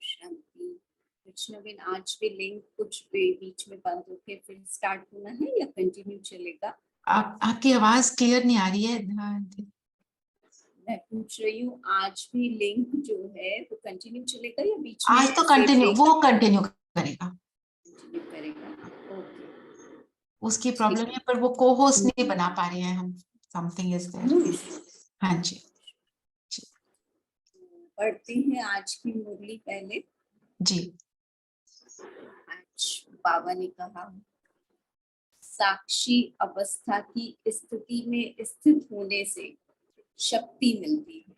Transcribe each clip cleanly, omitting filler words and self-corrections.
शांति। कृष्णवेन, आज भी लिंक कुछ बीच में बंद होके फिर स्टार्ट होना है या कंटिन्यू चलेगा? आपकी आवाज क्लियर नहीं आ रही है। मैं पूछ रही हूँ, आज भी लिंक जो है वो कंटिन्यू चलेगा या बीच में? आज तो कंटिन्यू, वो कंटिन्यू करेगा। कंटिन्यू करेगा, ओके। उसकी प्रॉब्लम है, पर वो को होस्ट नहीं बना पा रहे हैं हम। Something is there. हाँ जी, पढ़ते हैं आज की मुरली पहले जी। आज बाबा ने कहा, साक्षी अवस्था की स्थिति में स्थित होने से शक्ति मिलती है।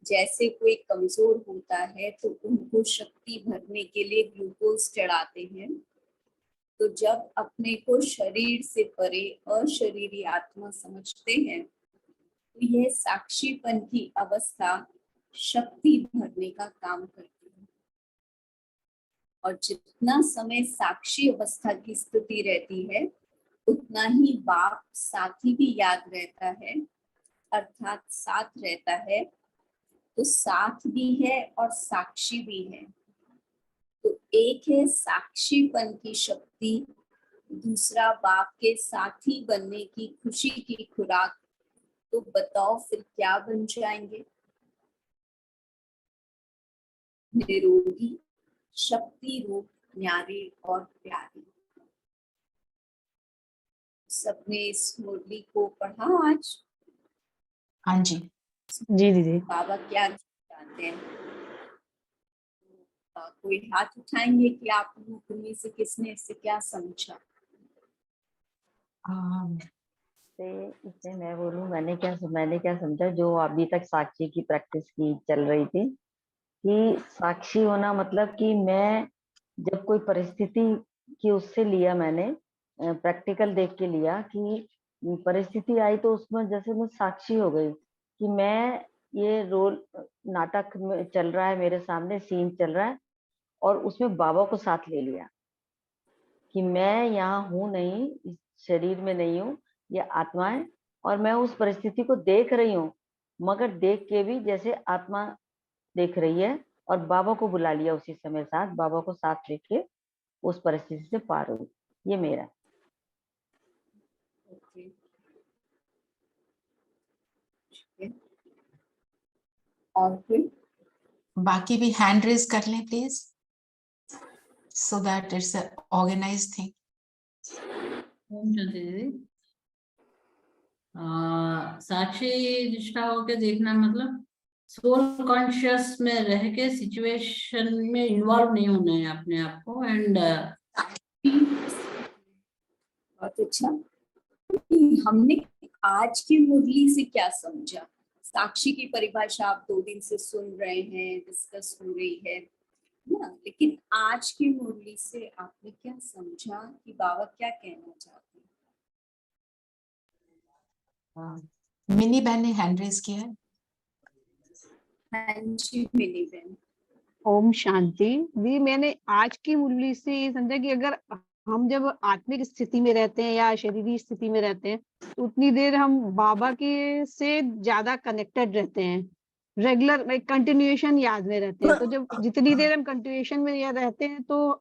जैसे कोई कमजोर होता है तो उनको शक्ति भरने के लिए ग्लूकोज चढ़ाते हैं, तो जब अपने को शरीर से परे अशरीरी आत्मा समझते हैं तो यह साक्षीपन की अवस्था शक्ति भरने का काम करती है। और जितना समय साक्षी अवस्था की स्थिति रहती है उतना ही बाप साथी भी याद रहता है, अर्थात साथ रहता है, तो साथ भी है और साक्षी भी है। तो एक है साक्षीपन की शक्ति, दूसरा बाप के साथी बनने की खुशी की खुराक। तो बताओ फिर क्या बन जाएंगे? निरोगी, शक्ति रूप, न्यारे और प्यारे। सबने इस मुरली को पढ़ा आज? हाँ जी जी दीदी। बाबा क्या चाहते हैं? कोई हाथ उठाएंगे कि आप लोगों में से किसने इससे क्या समझा? इससे मैं बोलूं, मैंने क्या समझा, जो अभी तक साक्षी की प्रैक्टिस की चल रही थी, कि साक्षी होना मतलब कि मैं जब कोई परिस्थिति की उससे लिया, मैंने प्रैक्टिकल देख के लिया कि परिस्थिति आई तो उसमें जैसे मैं साक्षी हो गई कि मैं ये रोल नाटक में चल रहा है, मेरे सामने सीन चल रहा है, और उसमें बाबा को साथ ले लिया कि मैं यहाँ हूँ नहीं, इस शरीर में नहीं हूँ, ये आत्मा है और मैं उस परिस्थिति को देख रही हूँ, मगर देख के भी जैसे आत्मा देख रही है, और बाबा को बुला लिया उसी समय, साथ बाबा को साथ लेके उस परिस्थिति से पार हुई। ये मेरा। ओके, और फिर बाकी भी हैंड रेज कर लें please, so that it's a organised thing. दीदी, साक्षी निष्ठा होके देखना मतलब सोल कॉन्शियस में रह के सिचुएशन में इन्वॉल्व नहीं होना है अपने आप को। एंड बहुत अच्छा। हमने आज की मुरली से क्या समझा? साक्षी की परिभाषा आप 2 दिन से सुन रहे हैं, डिस्कस हो रही है ना, लेकिन आज की मुरली से आपने क्या समझा कि बाबा क्या कहना चाहते हैं? मिनी बहन ने हैंड रेज किया है। हाँ जी मिनी बहन। ओम शांति। जी, मैंने आज की मुरली से ये समझा कि अगर हम जब आत्मिक स्थिति में रहते हैं या शरीरी स्थिति में रहते हैं तो उतनी देर हम बाबा के से ज्यादा कनेक्टेड रहते हैं, रेगुलर कंटिन्यूएशन याद में रहते हैं। तो जब जितनी देर हम कंटिन्यूएशन में याद रहते हैं तो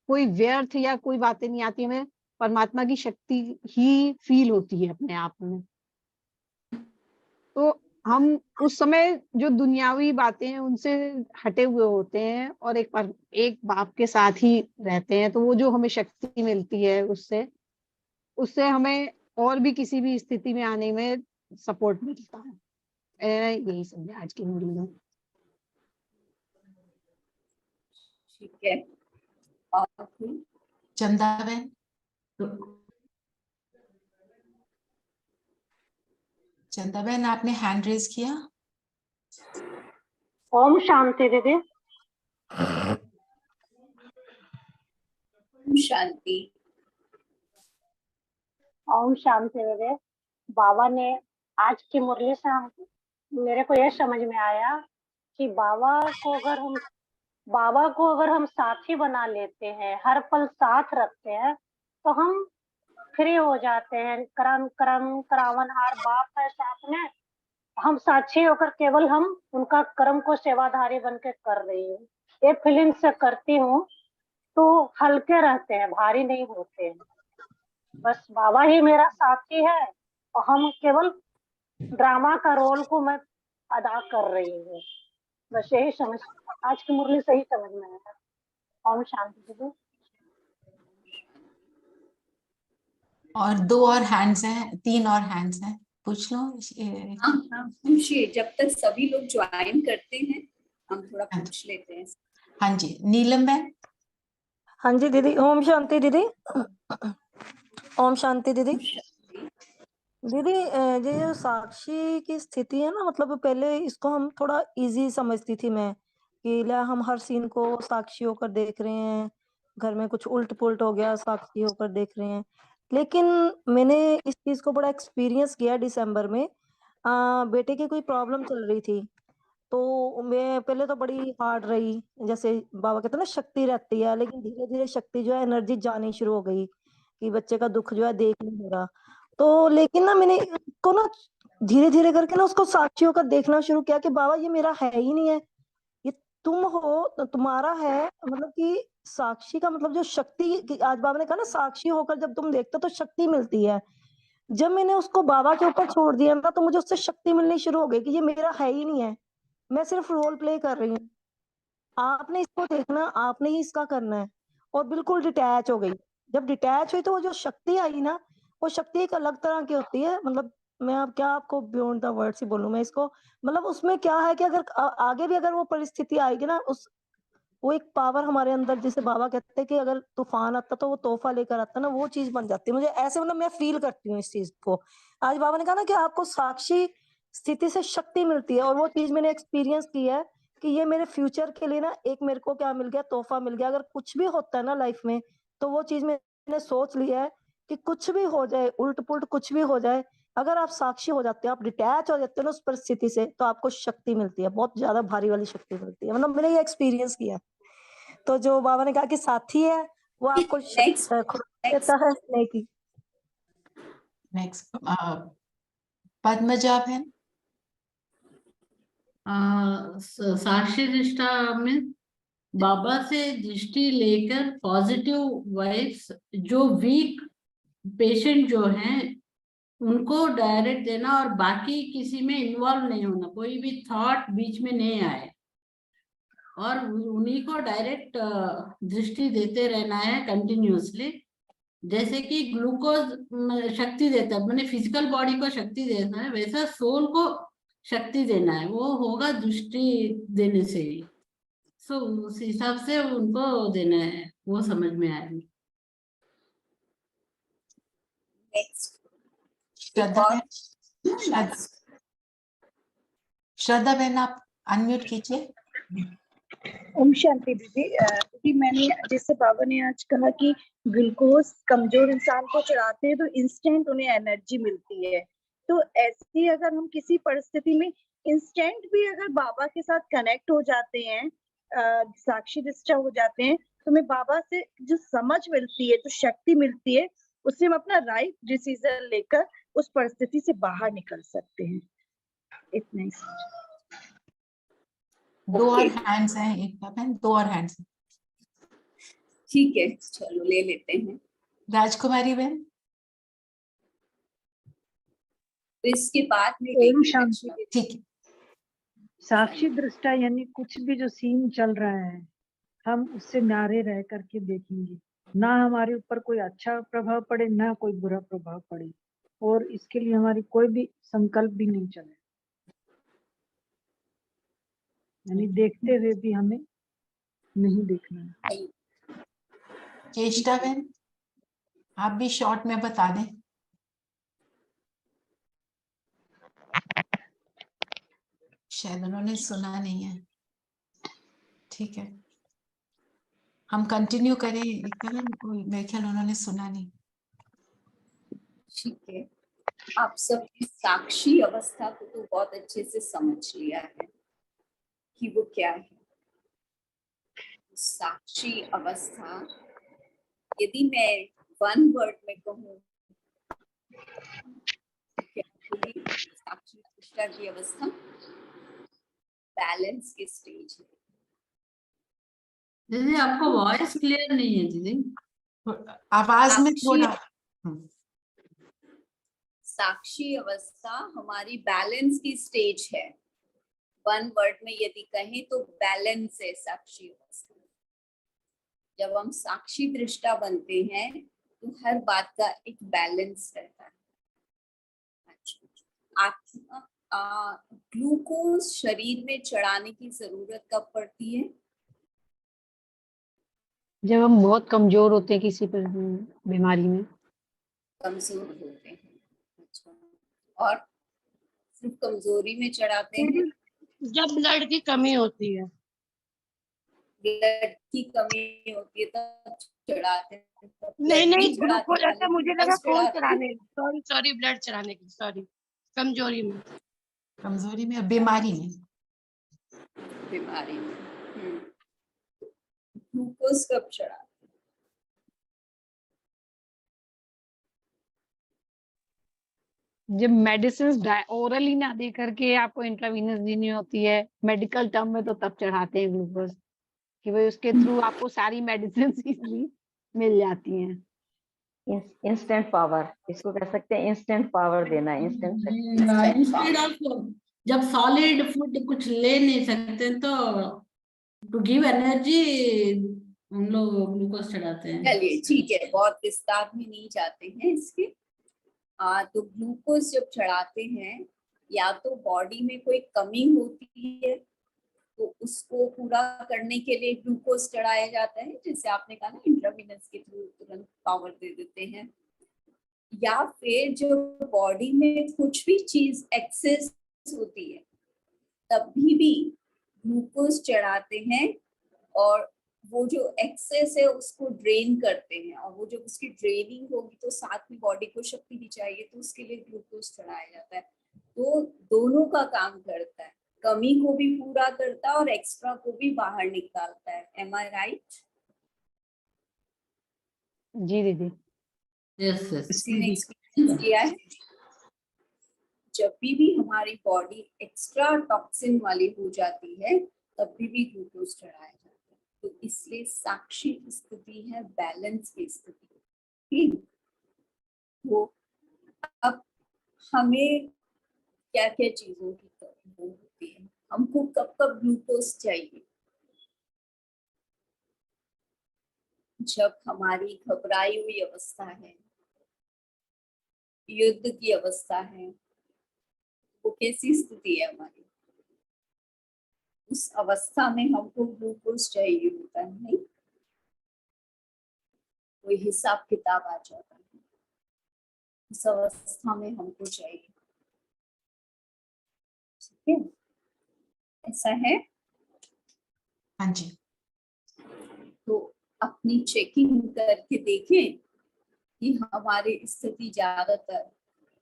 कोई व्यर्थ या कोई बातें नहीं आती, हमें परमात्मा की शक्ति ही फील होती है अपने आप में। तो हम उस समय जो दुनियावी बातें हैं उनसे हटे हुए होते हैं और एक बाप के साथ ही रहते हैं, तो वो जो हमें शक्ति मिलती है उससे हमें और भी किसी भी स्थिति में आने में सपोर्ट मिलता है। यही समझा आज की मुरली में। ठीक है, और चंदा बहन। चंदा बहन आपने हैंड रेज किया। ओम शांति दीदी। ओम शांति। ओम शांति दीदी। बाबा ने आज की मुरली से मेरे को यह समझ में आया कि बाबा को अगर हम साथी बना लेते हैं, हर पल साथ रखते हैं, तो हम फ्री हो जाते हैं। करम करम करावनहार बाप है साथ में, हम साक्षी होकर केवल हम उनका कर्म को सेवाधारी बन के कर रही हूँ। ये फीलिंग से करती हूँ तो हल्के रहते हैं, भारी नहीं होते हैं। बस बाबा ही मेरा साक्षी है और हम केवल ड्रामा का रोल को मैं अदा कर रही हूँ। बस यही समझ, आज की मुरली सही समझ में आया। ओम शांति दीदी। और 2 और हैंड्स हैं, 3 और हैंड्स हैं, पूछ लो। हाँ हाँ पूछिए, जब तक सभी लोग ज्वाइन करते हैं हम थोड़ा हाँ पूछ लेते हैं। हाँ जी, नीलम बहन। हाँ जी दीदी, ओम शांति दीदी। ओम शांति दीदी। दीदी ये जो साक्षी की स्थिति है ना, मतलब पहले इसको हम थोड़ा इजी समझती थी मैं, कि ला हम हर सीन को साक्षी होकर देख रहे हैं, घर में कुछ उल्ट पुल्ट हो गया साक्षी होकर देख रहे हैं। लेकिन मैंने इस चीज को बड़ा एक्सपीरियंस किया दिसंबर में। बेटे की कोई प्रॉब्लम चल रही थी, तो मैं पहले तो बड़ी हार्ड रही, जैसे बाबा कहते हैं ना शक्ति रहती है, लेकिन धीरे धीरे शक्ति जो है एनर्जी जानी शुरू हो गई कि बच्चे का दुख जो है देख नहीं हो रहा। तो लेकिन ना मैंने इसको ना धीरे धीरे करके ना उसको साक्षी होकर देखना शुरू किया कि बाबा ये मेरा है ही नहीं है, ये तुम हो, तो तुम्हारा है। मतलब कि साक्षी का मतलब जो शक्ति आज बाबा ने कहा ना, साक्षी होकर जब तुम देखते हो तो शक्ति मिलती है। जब मैंने उसको बाबा के ऊपर छोड़ दिया ना, तो मुझे उससे शक्ति मिलनी शुरू हो गई कि ये मेरा है ही नहीं है, मैं सिर्फ रोल प्ले कर रही हूँ। आपने इसको देखना, आपने ही इसका करना है। और बिल्कुल डिटैच हो गई। जब डिटैच हुई तो वो जो शक्ति आई ना, वो शक्ति एक अलग तरह की होती है। मतलब मैं अब क्या आपको बियॉन्ड द वर्ड्स ही बोलूं मैं इसको। मतलब उसमें क्या है कि अगर आगे भी अगर वो परिस्थिति आएगी ना, उस वो एक पावर हमारे अंदर, जैसे बाबा कहते हैं कि अगर तूफान आता तो वो तोहफा लेकर आता ना, वो चीज बन जाती है। मुझे ऐसे मतलब मैं फील करती हूँ इस चीज को। आज बाबा ने कहा ना कि आपको साक्षी स्थिति से शक्ति मिलती है, और वो चीज मैंने एक्सपीरियंस की है कि ये मेरे फ्यूचर के लिए ना एक मेरे को क्या मिल गया, तोहफा मिल गया। अगर कुछ भी होता है ना लाइफ में, तो वो चीज मैंने सोच लिया है कि कुछ भी हो जाए, उल्ट पुल्ट कुछ भी हो जाए, अगर आप साक्षी हो जाते हो, आप डिटैच हो जाते हो ना उस परिस्थिति से, तो आपको शक्ति मिलती है, बहुत ज्यादा भारी वाली शक्ति मिलती है। मतलब मैंने ये एक्सपीरियंस किया। तो जो बाबा ने कहा कि साथी है, वो आपको नेक्स्ट देता है नहीं की। नेक्स्ट पद्मजा बहन। साक्षी निष्ठा में बाबा से दृष्टि लेकर पॉजिटिव वाइब्स, जो वीक पेशेंट जो हैं उनको डायरेक्ट देना, और बाकी किसी में इन्वॉल्व नहीं होना, कोई भी थॉट बीच में नहीं आए, और उन्हीं को डायरेक्ट दृष्टि देते रहना है कंटिन्यूअसली। जैसे कि ग्लूकोज शक्ति देता है, मैंने फिजिकल बॉडी को शक्ति देना है, वैसा सोल को शक्ति देना है, वो होगा दृष्टि देने से ही। सो उस हिसाब से उनको देना है, वो समझ में आया। नेक्स्ट श्रद्धा बहन। श्रद्धा बहन आप अनम्यूट कीजिए। ओम शांति दीदी। दीदी मैंने जैसे बाबा ने आज कहा कि ग्लूकोज कमजोर इंसान को चढ़ाते हैं तो इंस्टेंट उन्हें एनर्जी मिलती है, तो ऐसे ही अगर हम किसी परिस्थिति में इंस्टेंट भी अगर बाबा के साथ कनेक्ट हो जाते हैं, साक्षी निष्ठा हो जाते हैं, तो हमें बाबा से जो समझ मिलती है, जो शक्ति मिलती है, उससे हम अपना राइट डिसीजन लेकर उस परिस्थिति से बाहर निकल सकते हैं। इतना ही। 2 और हैंड्स हैं, एक बहन 2 और हैंड्स हैं। ठीक है, चलो ले लेते हैं। राजकुमारी बहन। तो इसके बाद में ओम शांति। ठीक है। साक्षी दृष्टा यानी कुछ भी जो सीन चल रहा है, हम उससे नारे रह करके देखेंगे, ना हमारे ऊपर कोई अच्छा प्रभाव पड़े, ना कोई बुरा प्रभाव पड़े, और इसके लिए हमारी कोई भी संकल्प भी नहीं चले। यानी देखते हुए भी हमें नहीं देखना है। चेष्टा बहन आप भी शॉर्ट में बता दें। शायद उन्होंने सुना नहीं है। ठीक है, हम कंटिन्यू करें। मेरे ख्याल उन्होंने सुना नहीं। ठीक है, आप सब इस साक्षी अवस्था को तो बहुत अच्छे से समझ लिया है कि वो क्या है। साक्षी अवस्था, यदि मैं वन वर्ड में कहूँ, साक्षी दृष्टा की अवस्था बैलेंस की स्टेज है। दीदी आपका वॉइस क्लियर नहीं है दीदी। आवाज में साक्षी थोड़ा साक्षी अवस्था हमारी बैलेंस की स्टेज है। वन वर्ड में यदि कहें तो बैलेंस है साक्षी अवस्था। जब हम साक्षी दृष्टा बनते हैं तो हर बात का एक बैलेंस रहता है। अच्छा, ग्लूकोज शरीर में चढ़ाने की जरूरत कब पड़ती है? जब हम बहुत कमजोर होते हैं किसी पर बीमारी में। कमजोर होते हैं। अच्छा, और सिर्फ कमजोरी में चढ़ाते हैं? जब ब्लड की कमी होती है। ब्लड की कमी होती है तब चढ़ाते हैं? तब नहीं blood नहीं, चढ़ाते ग्लूकोज खाली ऐसा मुझे लगा ग्लूकोज खून चढ़ाते हैं? चढ़ाने, सॉरी सॉरी, ब्लड चढ़ाने की, सॉरी, कमजोरी में। कमजोरी में, बीमारी में। बीमारी में ग्लूकोज कब चढ़ाते? जब मेडिसिन ओरली ना दे करके आपको इंट्रावीनस देनी होती है, मेडिकल टर्म में तो तब चढ़ाते हैं ग्लूकोज, कि भाई उसके थ्रू आपको सारी मेडिसिन इजीली मिल जाती हैं। इंस्टेंट पावर, इसको कह सकते हैं इंस्टेंट पावर देना, इंस्टेंट इंस्टेड ऑफ जब सॉलिड फूड कुछ ले नहीं सकते तो टू गिव एनर्जी हम लोग ग्लूकोज चढ़ाते हैं। चलिए ठीक है, बहुत विस्तार में नहीं जाते हैं इसके। तो ग्लूकोज जब चढ़ाते हैं या तो बॉडी में कोई कमी होती है तो उसको पूरा करने के लिए ग्लूकोज चढ़ाया जाता है, जैसे आपने कहा ना इंट्रावीनस के थ्रू तुरंत पावर दे देते हैं। या फिर जो बॉडी में कुछ भी चीज एक्सेस होती है तब भी ग्लूकोज चढ़ाते हैं, और वो जो एक्सेस है उसको ड्रेन करते हैं, और वो जब उसकी ड्रेनिंग होगी तो साथ में बॉडी को शक्ति भी चाहिए तो उसके लिए ग्लूकोज चढ़ाया जाता है। तो दोनों का काम करता है, कमी को भी पूरा करता है और एक्स्ट्रा को भी बाहर निकालता है। एम आई राइट? जी दीदी। यस यस किसी ने एक्सपीरियंस किया है? जब भी हमारी बॉडी एक्स्ट्रा टॉक्सिन वाली हो जाती है तब भी ग्लूकोज चढ़ाया जाता है। तो इसलिए साक्षी की स्थिति है बैलेंस की स्थिति। ठीक, तो अब हमें क्या क्या चीजों की कमी होती है, हमको कब कब ग्लूकोज चाहिए? जब हमारी घबराई हुई अवस्था है, युद्ध की अवस्था है, वो कैसी स्थिति है हमारी, उस अवस्था में हमको ग्लूकोज चाहिए होता है। नहीं, कोई हिसाब किताब आ जाता है, उस अवस्था में हमको चाहिए। ठीक है, ऐसा है। हाँ जी। तो अपनी चेकिंग करके देखें कि हमारी स्थिति ज्यादातर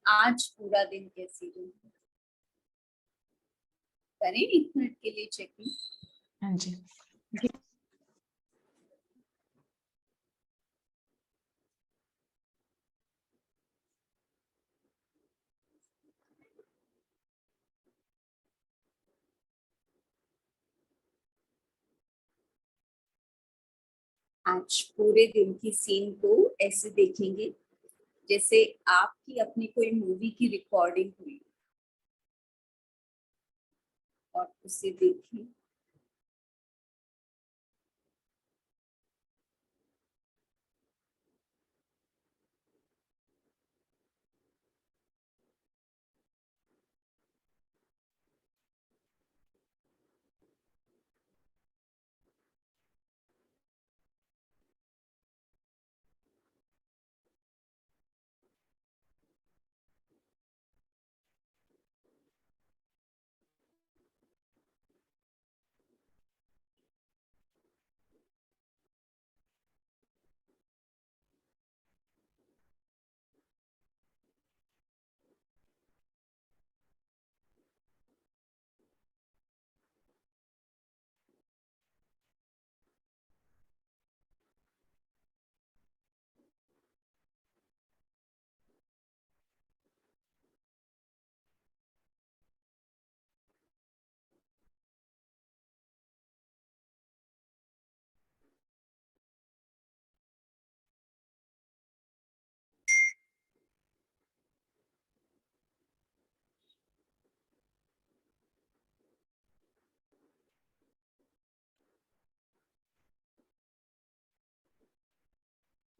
आज पूरा दिन कैसी रही। करें 1 मिनट के लिए चेकिंग। हाँ जी। आज पूरे दिन की सीन को ऐसे देखेंगे जैसे आपकी अपनी कोई मूवी की रिकॉर्डिंग हुई, और उसे देखें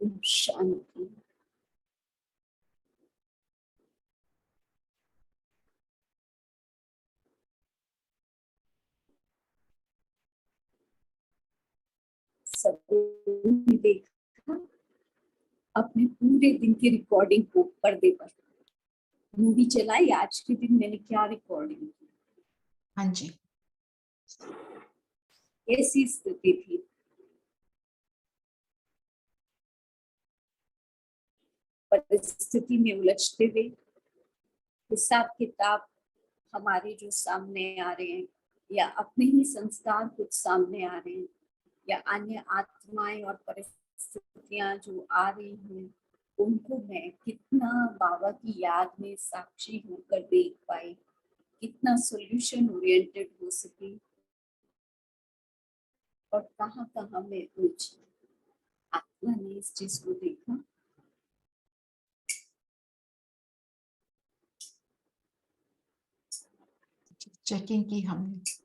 ओम शांति। सबने देखा अपने पूरे दिन की रिकॉर्डिंग को पर्दे पर, मूवी चलाई आज के दिन मैंने क्या रिकॉर्डिंग की, हाँ जी, ऐसी स्थिति थी। परिस्थिति में उलझते हुए हिसाब किताब हमारे जो सामने आ रहे हैं, या अपने ही संस्कार कुछ सामने आ रहे हैं, या अन्य आत्माएं और परिस्थितियां जो आ रही हैं, उनको मैं कितना बाबा की याद में साक्षी होकर देख पाई, कितना सॉल्यूशन ओरिएंटेड हो सकी, और कहाँ कहाँ मैं उलझी। आत्मा ने इस चीज को देखा। चेकिंग की हमने।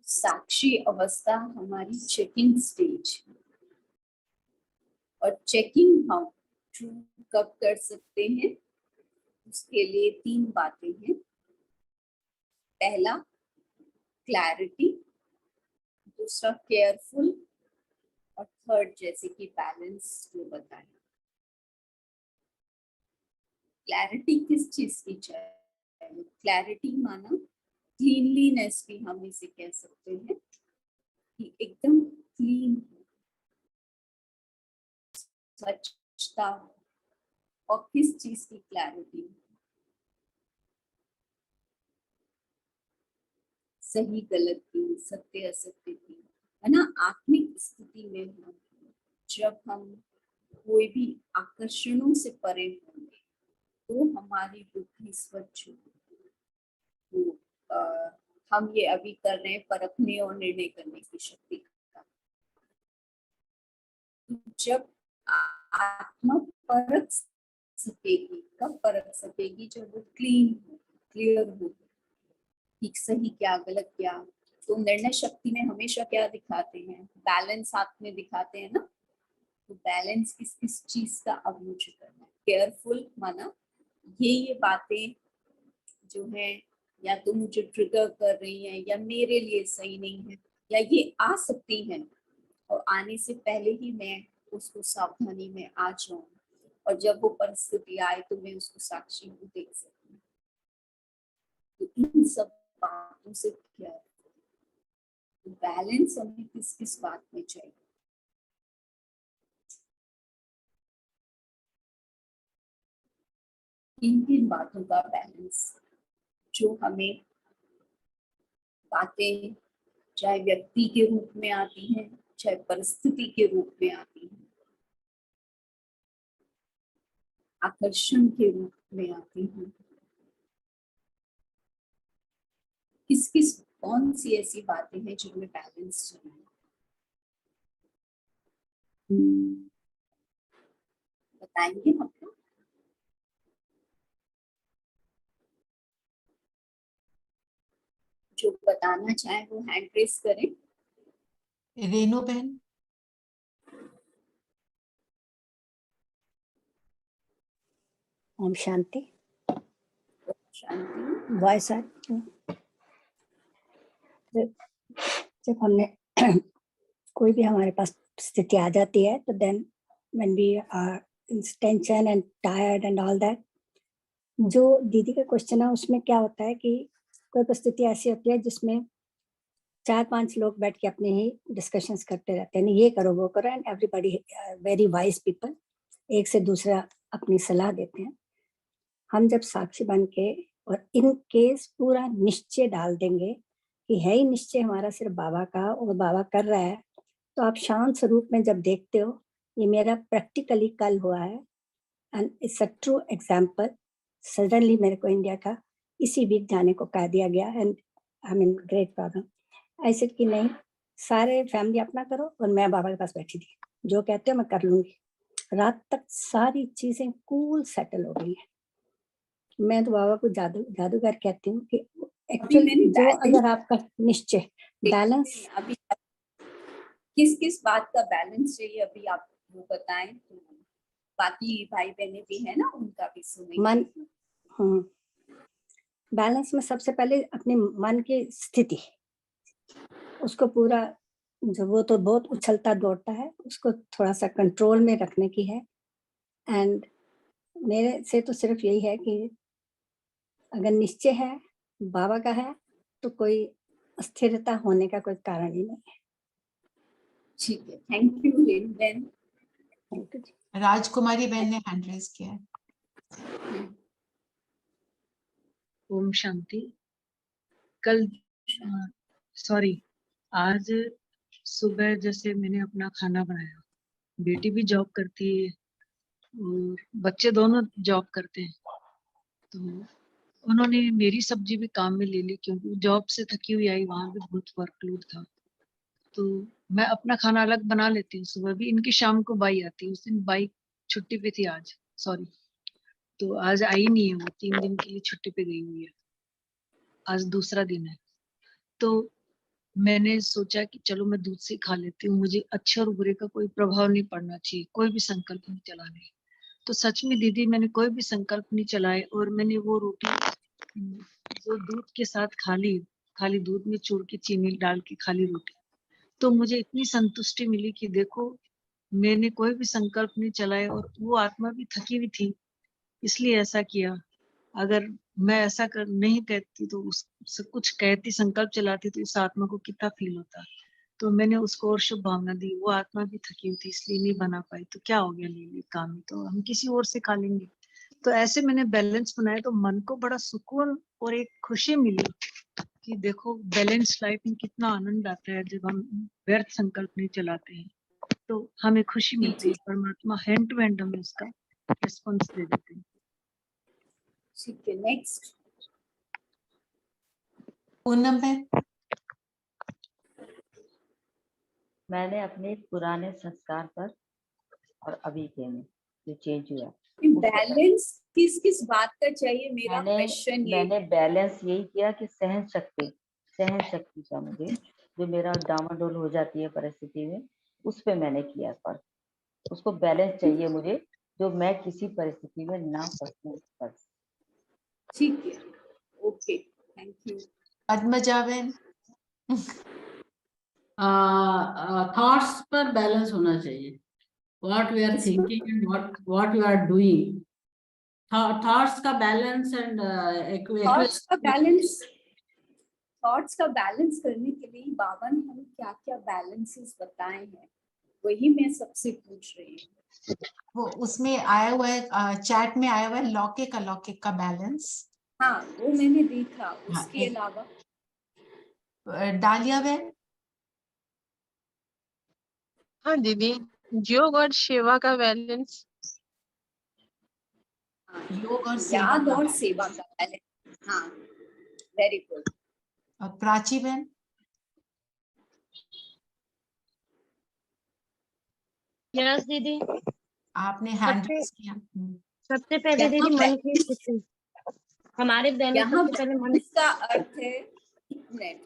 साक्षी अवस्था हमारी चेकिंग स्टेज, और चेकिंग हम कब कर सकते हैं, उसके लिए 3 बातें हैं। पहला क्लैरिटी, दूसरा केयरफुल, और थर्ड जैसे कि बैलेंस जो बताया। क्लैरिटी किस चीज की चाहिए? क्लैरिटी माना क्लीनलीनेस भी हम इसे कह सकते हैं, कि एकदम क्लीन, स्वच्छता। और किस चीज की क्लैरिटी? सही गलत की, सत्य असत्य की, है ना। आत्मिक स्थिति में हम जब हम कोई भी आकर्षणों से परे होंगे तो हमारी बुद्धि स्वच्छ होगी। तो हम ये अभी कर रहे हैं परखने और निर्णय करने की शक्ति का। जब आत्मा परख सकेगी, कब परख सकेगी? जब वो क्लीन हो, क्लियर हो, ठीक सही क्या गलत क्या। तो निर्णय शक्ति में हमेशा क्या दिखाते हैं? बैलेंस हाथ में दिखाते हैं ना। तो बैलेंस किस किस चीज का अब मुझे करना है? केयरफुल माना ये बातें जो है या तो मुझे ट्रिगर कर रही हैं, या मेरे लिए सही नहीं है, या ये आ सकती हैं, और आने से पहले ही मैं उसको सावधानी में आ जाऊं, और जब वो परिस्थिति आए तो मैं उसको साक्षी को देख सकूं। तो इन सब बातों से क्या बैलेंस हमें किस किस बात में चाहिए? इन बातों का बैलेंस जो हमें बातें चाहे व्यक्ति के रूप में आती हैं, चाहे परिस्थिति के रूप में आती हैं, आकर्षण के रूप में आती हैं, किस किस कौन सी ऐसी बातें हैं जिनमें बैलेंस चाहिए? बताएंगे हम लोग? जो बताना चाहे वो हैंड रेस करें। रेनू बहन। ओम शांति। शांति। वॉइस आ जब हमने कोई भी हमारे पास स्थिति आ जाती है, तो then when we are in tension and tired and all that, जो दीदी का क्वेश्चन है उसमें क्या होता है कि कोई परिस्थिति ऐसी होती है जिसमें 4-5 लोग बैठ के अपने ही डिस्कशंस करते रहते हैं, ये करो वो करो, and everybody very wise people, एक से दूसरा अपनी सलाह देते हैं। हम जब साक्षी बन के और इन केस पूरा निश्चय डाल देंगे कि है ही निश्चय हमारा सिर्फ बाबा का, और बाबा कर रहा है, तो आप शांत स्वरूप में जब देखते हो, ये मेरा प्रैक्टिकली कल हुआ है and it's a true example. Suddenly मेरे को इंडिया का इसी वीक जाने को कह दिया गया, and I mean great problem. ऐसे कि नहीं, सारे फैमिली अपना करो और मैं बाबा के पास बैठी थी, जो कहते हो मैं कर लूंगी। रात तक सारी चीजें कूल सेटल हो गई है। मैं तो बाबा को जादूगर कहती हूँ कि एक्चुअली जो अगर आपका निश्चय बैलेंस, अभी किस किस बात का बैलेंस चाहिए अभी आप वो बताएं, तो बाकी भाई बहनें भी है ना, उनका भी सुनेंगे। मन बैलेंस में सबसे पहले अपने मन की स्थिति, उसको पूरा, जो वो तो बहुत उछलता दौड़ता है, उसको थोड़ा सा कंट्रोल में रखने की है। एंड मेरे से तो सिर्फ यही है कि अगर निश्चय है, बाबा का है, तो कोई अस्थिरता होने का कोई कारण ही नहीं है। ठीक है, थैंक यू रेणु बहन। थैंक यू जी। राजकुमारी बहन ने हैंड रेज किया है। ओम शांति। कल सॉरी, आज सुबह जैसे मैंने अपना खाना बनाया, बेटी भी जॉब करती है और बच्चे दोनों जॉब करते हैं, तो उन्होंने मेरी सब्जी भी काम में ले ली क्योंकि जॉब से थकी हुई आई, वहां भी बहुत वर्कलोड था। तो मैं अपना खाना अलग बना लेती हूँ सुबह भी, इनकी शाम को बाई आती है। उस दिन बाई छुट्टी पे थी आज, सॉरी, तो आज आई नहीं है, वो 3 दिन के लिए छुट्टी पे गई हुई है, आज दूसरा दिन है। तो मैंने सोचा कि चलो मैं दूध से खा लेती हूँ, मुझे अच्छे और बुरे का कोई प्रभाव नहीं पड़ना चाहिए, कोई भी संकल्प नहीं चलाने। तो सच में दीदी मैंने कोई भी संकल्प नहीं चलाए और मैंने वो रोटी जो दूध के साथ खाली दूध में चूर के चीनी डाल के खाली रोटी, तो मुझे इतनी संतुष्टि मिली कि देखो मैंने कोई भी संकल्प नहीं चलाए और वो आत्मा भी थकी हुई थी इसलिए ऐसा किया। अगर मैं ऐसा कर नहीं कहती तो उससे कुछ कहती, संकल्प चलाती, तो इस आत्मा को कितना फील होता। तो मैंने उसको और शुभ भावना दी, वो आत्मा भी थकी हुई थी इसलिए नहीं बना पाई, तो क्या हो गया, ले ली काम, तो हम किसी और से खा लेंगे। तो ऐसे मैंने बैलेंस बनाया, तो मन को बड़ा सुकून और एक खुशी मिली कि देखो बैलेंस लाइफ में कितना आनंद आता है जब हम व्यर्थ संकल्प नहीं चलाते हैं, तो हमें खुशी मिलती है। परमात्मा हैंड टू हैंड हमें उसका रिस्पॉन्स दे देते हैं। ठीक है, नेक्स्ट पूनम बहन। मैंने अपने पुराने संस्कार पर और अभी के में जो चेंज हुआ, बैलेंस किस किस बात का चाहिए, मेरा क्वेश्चन ये। मैंने बैलेंस यही किया कि सहन शक्ति का मुझे, जो मेरा डामाडोल हो जाती है परिस्थिति में, उस पे मैंने किया पर उसको बैलेंस चाहिए मुझे, जो मैं किसी परिस्थिति में ना फंसूं बस। ठीक है, ओके, थैंक यू। पद्मजा बहन। थॉट्स पर बैलेंस होना चाहिए, what we are thinking and what we are doing, thoughts का बैलेंस एंड थॉट्स का बैलेंस करने के लिए बाबा ने हमें क्या क्या बैलेंसेस बताए हैं, वही मैं सबसे पूछ रही हूँ। वो उसमें आया हुआ है, चैट में आया हुआ है, लौकिक अलौकिक का बैलेंस। हाँ, वो मैंने देखा, उसके अलावा डालिया बहन। हाँ दीदी, योग और सेवा का बैलेंस। योग और याद और सेवा का बैलेंस, हाँ, वेरी गुड। प्राची बहन। यस दीदी, आपने हैंड रेज किया। सबसे पहले दीदी मन की स्थिति, हमारे बैलेंस सबसे पहले मन का अर्थ है, एक मिनट,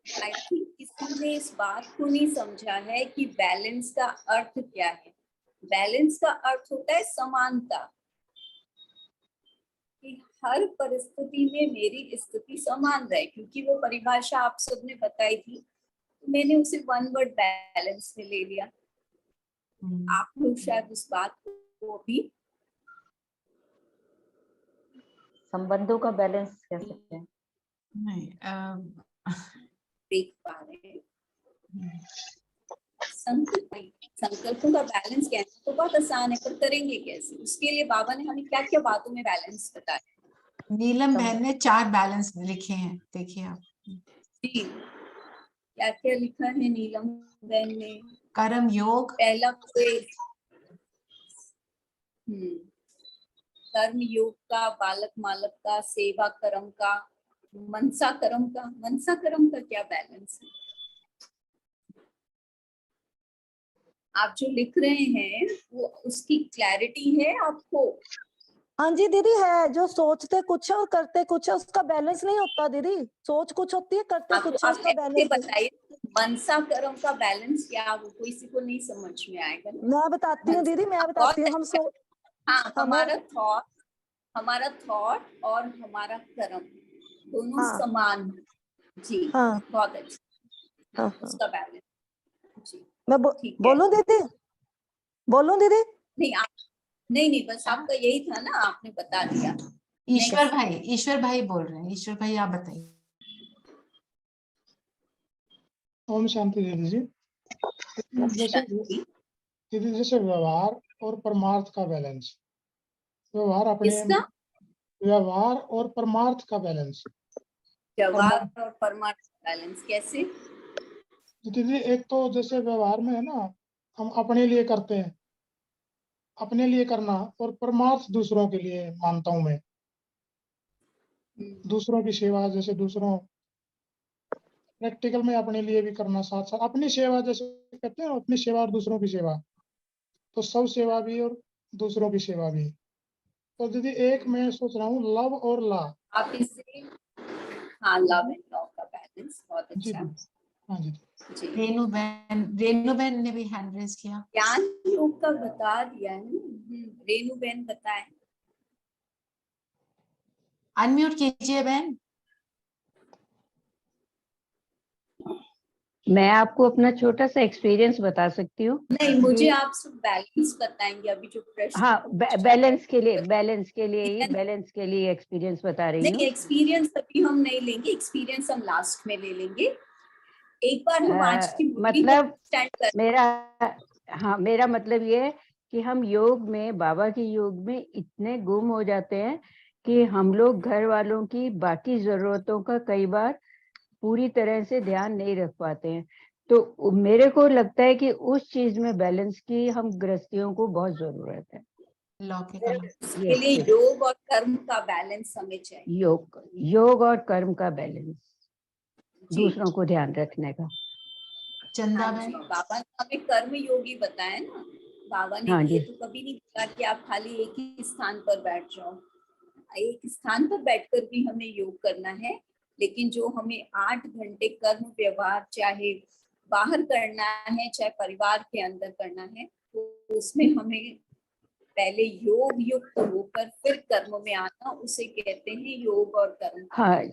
आई थिंक किसी ने इस बात को नहीं समझा है कि बैलेंस का अर्थ क्या है। बैलेंस का अर्थ होता है समानता, कि हर परिस्थिति में मेरी स्थिति समान रहे, क्योंकि वो परिभाषा आप सबने बताई थी, तो मैंने उसे वन वर्ड बैलेंस में ले लिया। आप लोग शायद उस बात को भी संबंधों का बैलेंस कह सकते हैं। नहीं, देख पा रहे हैं। संकल्पों का बैलेंस क्या है तो बहुत आसान है, पर करेंगे कैसे, उसके लिए बाबा ने हमें क्या क्या बातों में बैलेंस बताया। नीलम बहन ने 4 बैलेंस लिखे हैं, देखिए आप। जी, क्या क्या लिखा है नीलम बहन ने? कर्म योग, पहला कर्म योग का, बालक मालक का, सेवा कर्म का, मनसा कर्म का। मनसा कर्म का क्या बैलेंस है? आप जो लिख रहे हैं वो उसकी क्लैरिटी है आपको? हाँ जी दीदी है, जो सोचते कुछ है और करते कुछ है उसका बैलेंस नहीं होता दीदी। सोच कुछ होती है, करते कुछ है, उसका बैलेंस बताइए मनसा कर्म का बैलेंस क्या, वो किसी को नहीं समझ में आएगा ना। मैं बताती हूँ दीदी, मैं बताती हूँ। हम सो हाँ, हमारे हमारा थॉट और हमारा कर्म दोनों हाँ समान। जी हाँ बहुत अच्छा। हाँ हाँ। उसका बैलेंस। जी मैं ठीक है। बोलूं दीदी, बोलूं दीदी? नहीं नहीं बस आपका यही था ना, आपने बता दिया। ईश्वर भाई बोल रहे हैं। ईश्वर भाई आप बताइए। ओम शांति दीदी जी। जैसे व्यवहार और परमार्थ का बैलेंस, व्यवहार और परमार्थ का बैलेंस। व्यवहार और परमार्थ बैलेंस कैसे? दीदी एक तो जैसे व्यवहार में है ना, हम अपने लिए करते हैं, अपने लिए करना, और परमार्थ दूसरों के लिए मानता हूं मैं। दूसरों की सेवा, जैसे दूसरों प्रैक्टिकल में अपने लिए भी करना, साथ साथ अपनी सेवा, जैसे कहते हैं अपनी सेवा और दूसरों की सेवा, तो सब सेवा भी और दूसरों की सेवा भी। तो दीदी एक मैं सोच रहा हूँ लव और ला। आप इसे, हाँ, लव एंड लॉ का बैलेंस, बहुत अच्छा। हाँ जी। रेनू बहन ने भी हैंड रेज किया। ज्ञान योग का बता दिया है ना। रेनू बहन बताएं। अनम्यूट कीजिए बहन। मैं आपको अपना छोटा सा एक्सपीरियंस बता सकती हूँ। नहीं, मुझे आप सब बैलेंस बताएंगे अभी जो प्रश्न। हाँ, बैलेंस के लिए एक्सपीरियंस बता रही हूँ। नहीं, एक्सपीरियंस अभी हम नहीं लेंगे, एक्सपीरियंस हम लास्ट में ले लेंगे। एक बार हम आज की मतलब मेरा मतलब ये है कि हम योग में, बाबा के योग में इतने गुम हो जाते हैं कि हम लोग घर वालों की बाकी जरूरतों का कई बार पूरी तरह से ध्यान नहीं रख पाते हैं। तो मेरे को लगता है कि उस चीज में बैलेंस की हम गृहस्थियों को बहुत जरूरत है। इसके लिए योग और कर्म का बैलेंस हमें चाहिए। योग और कर्म का बैलेंस, दूसरों को ध्यान रखने का। चंदा हाँ जी, बाबा ने हमें कर्म योगी बताया ना। बाबा ने ये तो कभी नहीं बोला कि आप खाली एक ही स्थान पर बैठ जाओ। एक स्थान पर बैठकर भी हमें योग करना है, लेकिन जो हमें 8 घंटे कर्म व्यवहार चाहे बाहर करना है चाहे परिवार के अंदर करना है, तो उसमें हमें पहले योग युक्त होकर फिर कर्म में आना, उसे कहते हैं योग और कर्म। हाँ,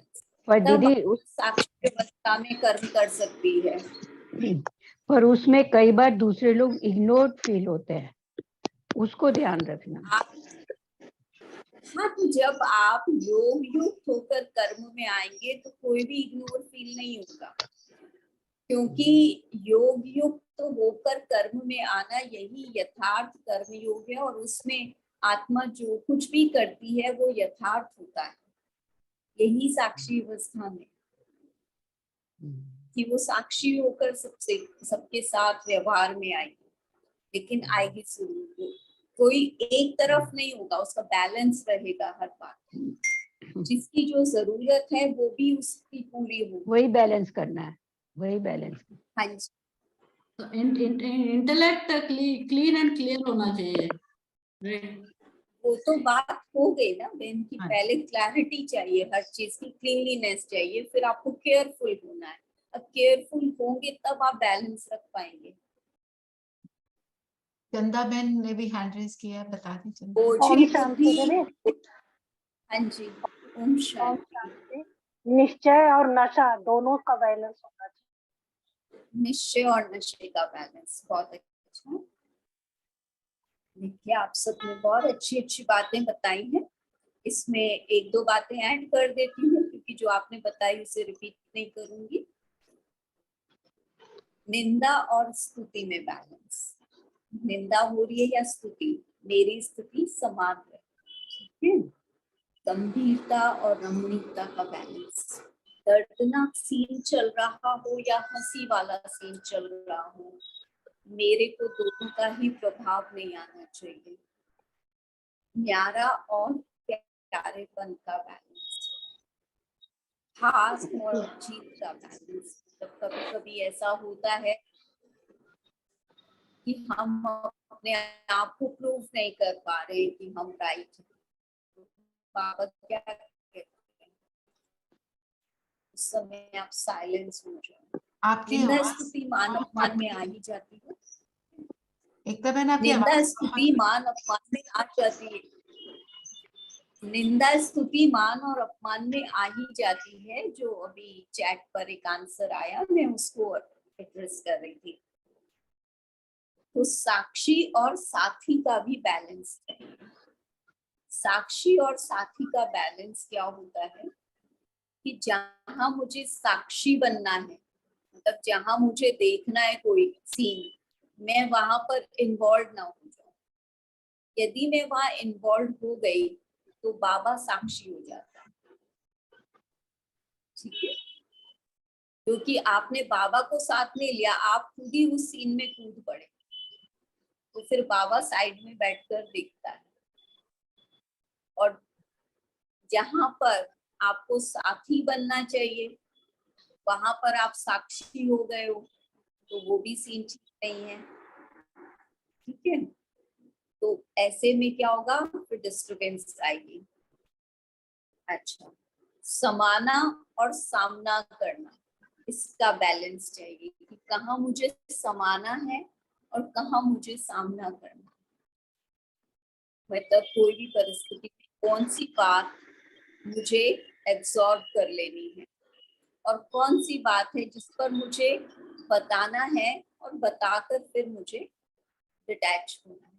पर दीदी साक्षी अवस्था में कर्म कर सकती है। पर उसमें कई बार दूसरे लोग इग्नोर्ड फील होते हैं, उसको ध्यान रखना। हाँ, तो जब आप योग युक्त होकर कर्म में आएंगे तो कोई भी इग्नोर फील नहीं होगा, क्योंकि योग युक्त होकर कर्म में आना यही यथार्थ कर्म योग है, और उसमें आत्मा जो कुछ भी करती है वो यथार्थ होता है। यही साक्षी अवस्था में कि वो साक्षी होकर सबके साथ व्यवहार में आएगी, लेकिन आएगी जरूर। कोई एक तरफ नहीं होगा, उसका बैलेंस रहेगा हर बार। जिसकी जो जरूरत है वो भी उसकी पूरी होगी, वही बैलेंस करना है, वही बैलेंस। हाँ जी। तो इंटेलेक्ट क्लीन एंड क्लियर होना चाहिए। वो तो बात हो गई ना बहन की, पहले क्लैरिटी चाहिए, हर चीज की क्लीनलीनेस चाहिए, फिर आपको केयरफुल होना है। अब केयरफुल होंगे तब आप बैलेंस रख पाएंगे। चंदा बहन ने भी हैंड रेज किया, बता दी चंदा। ओम शांति दीदी। हाँ जी, ओम शांति। निश्चय और नशा दोनों का बैलेंस होना चाहिए। निश्चय और नशे का बैलेंस, बहुत अच्छा। देखिए, आप सबने बहुत अच्छी अच्छी बातें बताई हैं। इसमें एक दो बातें ऐड कर देती हूँ, क्योंकि जो आपने बताई उसे रिपीट नहीं करूंगी। निंदा और स्तुति में बैलेंस, निंदा हो रही है या स्तुति, मेरी स्तुति समान रहे। गंभीरता और रमणीयता का बैलेंस, दर्दनाक सीन चल रहा हो या हंसी वाला सीन चल रहा हो, मेरे को दोनों का ही प्रभाव नहीं आना चाहिए। न्यारा और प्यारेपन का बैलेंस, हार और जीत का बैलेंस। जब कभी कभी ऐसा होता है कि हम अपने आप को प्रूव नहीं कर पा रहे कि हम राइट हैं, बाबा क्या कहते हैं, उस समय आप साइलेंस हो जाओ, आपकी निंदा आवाज स्तुति मान अपमान में आ ही जाती है। एकता बहन आपकी निंदा आवाज स्तुति मान अपमान में आ जाती है। निंदा स्तुति मान और अपमान में आ ही जाती है। जो अभी चैट पर एक आंसर आया, मैं उसको एड्रेस कर रही थी। तो साक्षी और साथी का भी बैलेंस है। साक्षी और साथी का बैलेंस क्या होता है कि जहां मुझे साक्षी बनना है, मतलब जहां मुझे देखना है कोई सीन, मैं वहां पर इन्वॉल्व ना हो जाऊं। यदि मैं वहां इन्वॉल्व हो गई तो बाबा साक्षी हो जाता है। ठीक है, क्योंकि आपने बाबा को साथ नहीं लिया, आप खुद ही उस सीन में कूद पड़े, तो फिर बाबा साइड में बैठकर देखता है। और जहां पर आपको साथी बनना चाहिए वहां पर आप साक्षी हो गए हो, तो वो भी सीन ठीक नहीं है। ठीक है, तो ऐसे में क्या होगा, फिर डिस्टर्बेंस आएगी। अच्छा, समाना और सामना करना, इसका बैलेंस चाहिए कि कहाँ मुझे समाना है और कहाँ मुझे सामना करना। मतलब कोई भी परिस्थिति में कौन सी बात मुझे एब्सॉर्ब कर लेनी है और कौन सी बात है जिस पर मुझे बताना है और बताकर फिर मुझे डिटैच होना है।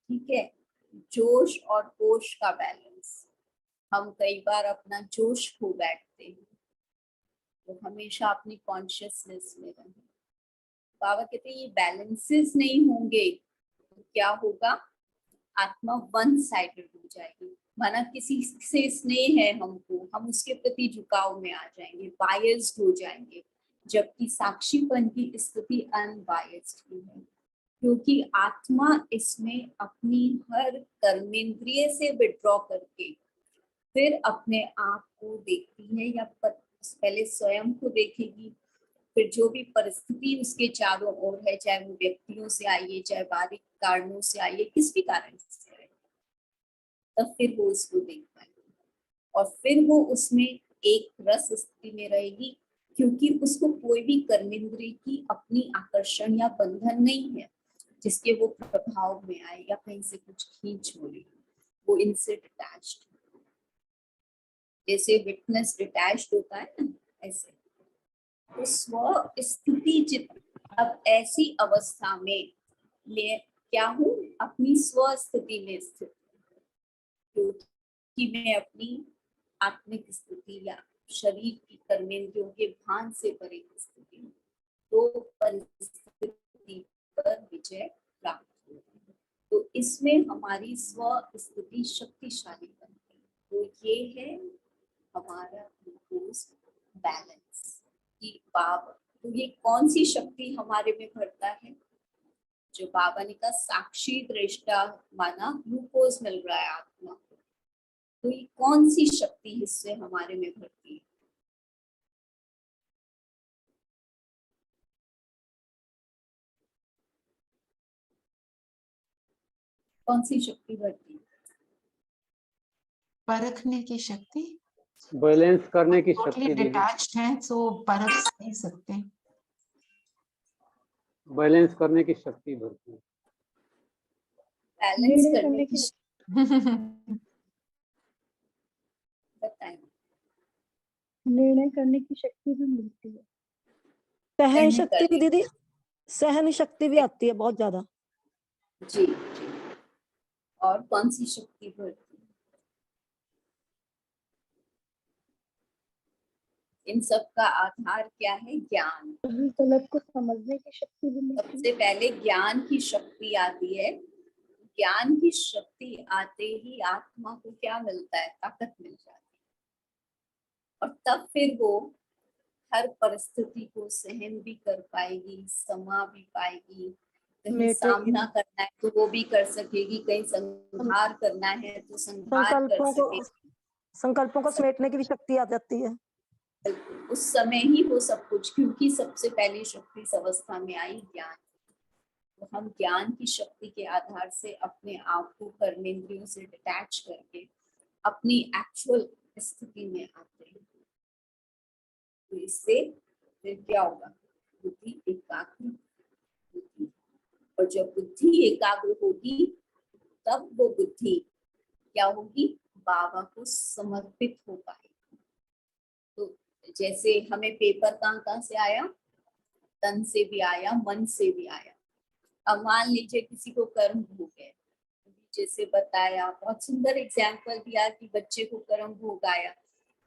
ठीक है, जोश और होश का बैलेंस। हम कई बार अपना जोश खो बैठते हैं, तो हमेशा अपनी कॉन्शियसनेस में रहें। बाबा कहते हैं ये बैलेंसेस नहीं होंगे तो क्या होगा, आत्मा वन साइडेड हो जाएगी। माना किसी से स्नेह है हमको, हम उसके प्रति झुकाव में आ जाएंगे, बायस्ड हो जाएंगे, जबकि साक्षीपन की स्थिति अनबायस्ड ही है। क्योंकि आत्मा इसमें अपनी हर कर्मेंद्रिय से विड्रॉ करके फिर अपने आप को देखती है, या पहले स्वयं को देखेगी, फिर जो भी परिस्थिति उसके चारों ओर है, चाहे वो व्यक्तियों से आई है, चाहे बाहरी कारणों से आई है, किस भी कारण से आई, तब फिर वो उसको देख पाएगी और फिर वो उसमें एक रस स्थिति में रहेगी, क्योंकि उसको कोई भी कर्मेंद्रिय की अपनी आकर्षण या बंधन नहीं है जिसके वो प्रभाव में आए या कहीं से कुछ खींच हो रही, वो इनसे डिटैच्ड। जैसे विटनेस डिटैच्ड होता है ना, ऐसे तो स्व स्थिति चित्त। अब ऐसी अवस्था में मैं क्या हूँ, अपनी स्व स्थिति में स्थित, क्योंकि मैं अपनी आत्मिक स्थिति या शरीर की कर्मेंद्रियों के भान से परे की स्थिति में, तो परिस्थिति पर विजय प्राप्त होती है। तो इसमें हमारी स्व स्थिति शक्तिशाली बनती है। तो ये है हमारा ग्लूकोज बैलेंस कि बाबा, तो ये कौन सी शक्ति हमारे में भरता है, जो बाबा ने कहा साक्षी दृष्टा, माना ग्लूकोज मिल रहा है आत्मा को, तो ये कौन सी शक्ति हिस्से हमारे में भरती है। कौन सी शक्ति भरती है? परखने की शक्ति, बैलेंस करने की शक्ति टोटली दीदी, डिटैच्ड है तो परख नहीं सकते। बैलेंस करने की शक्ति भरती है। बैलेंस करने की बताएं। निर्णय करने की शक्ति भी मिलती है। सहन सहन शक्ति भी करने दीदी, सहन शक्ति भी आती है बहुत ज्यादा। जी जी। और कौन सी शक्ति भरती है? इन सब का आधार क्या है, ज्ञान। गलत को समझने की शक्ति भी मिलती है। सबसे पहले ज्ञान की शक्ति आती है। ज्ञान की शक्ति आते ही आत्मा को क्या मिलता है, ताकत मिल जाती है, और तब फिर वो हर परिस्थिति को सहन भी कर पाएगी, समा भी पाएगी। कहीं सामना करना है तो वो भी कर सकेगी, कहीं संहार करना है तो संहार कर सकेगी। संकल्पों को समेटने की भी शक्ति आ जाती है उस समय ही वो सब कुछ, क्योंकि सबसे पहली शक्ति इस अवस्था में आई ज्ञान। तो हम ज्ञान की शक्ति के आधार से अपने आप को कर्मेंद्रियों से डिटैच करके अपनी एक्चुअल स्थिति में आते हैं। तो इससे फिर क्या होगा, बुद्धि एकाग्र होगी। और जब बुद्धि एकाग्र होगी तब वो बुद्धि क्या होगी, बाबा को समर्पित हो पाएगी। तो जैसे हमें पेपर कहाँ से आया, तन से भी आया, मन से भी आया। अब मान लीजिए किसी को कर्म भोग है, जैसे बताया, बहुत सुंदर एग्जाम्पल दिया कि बच्चे को कर्म भोग आया,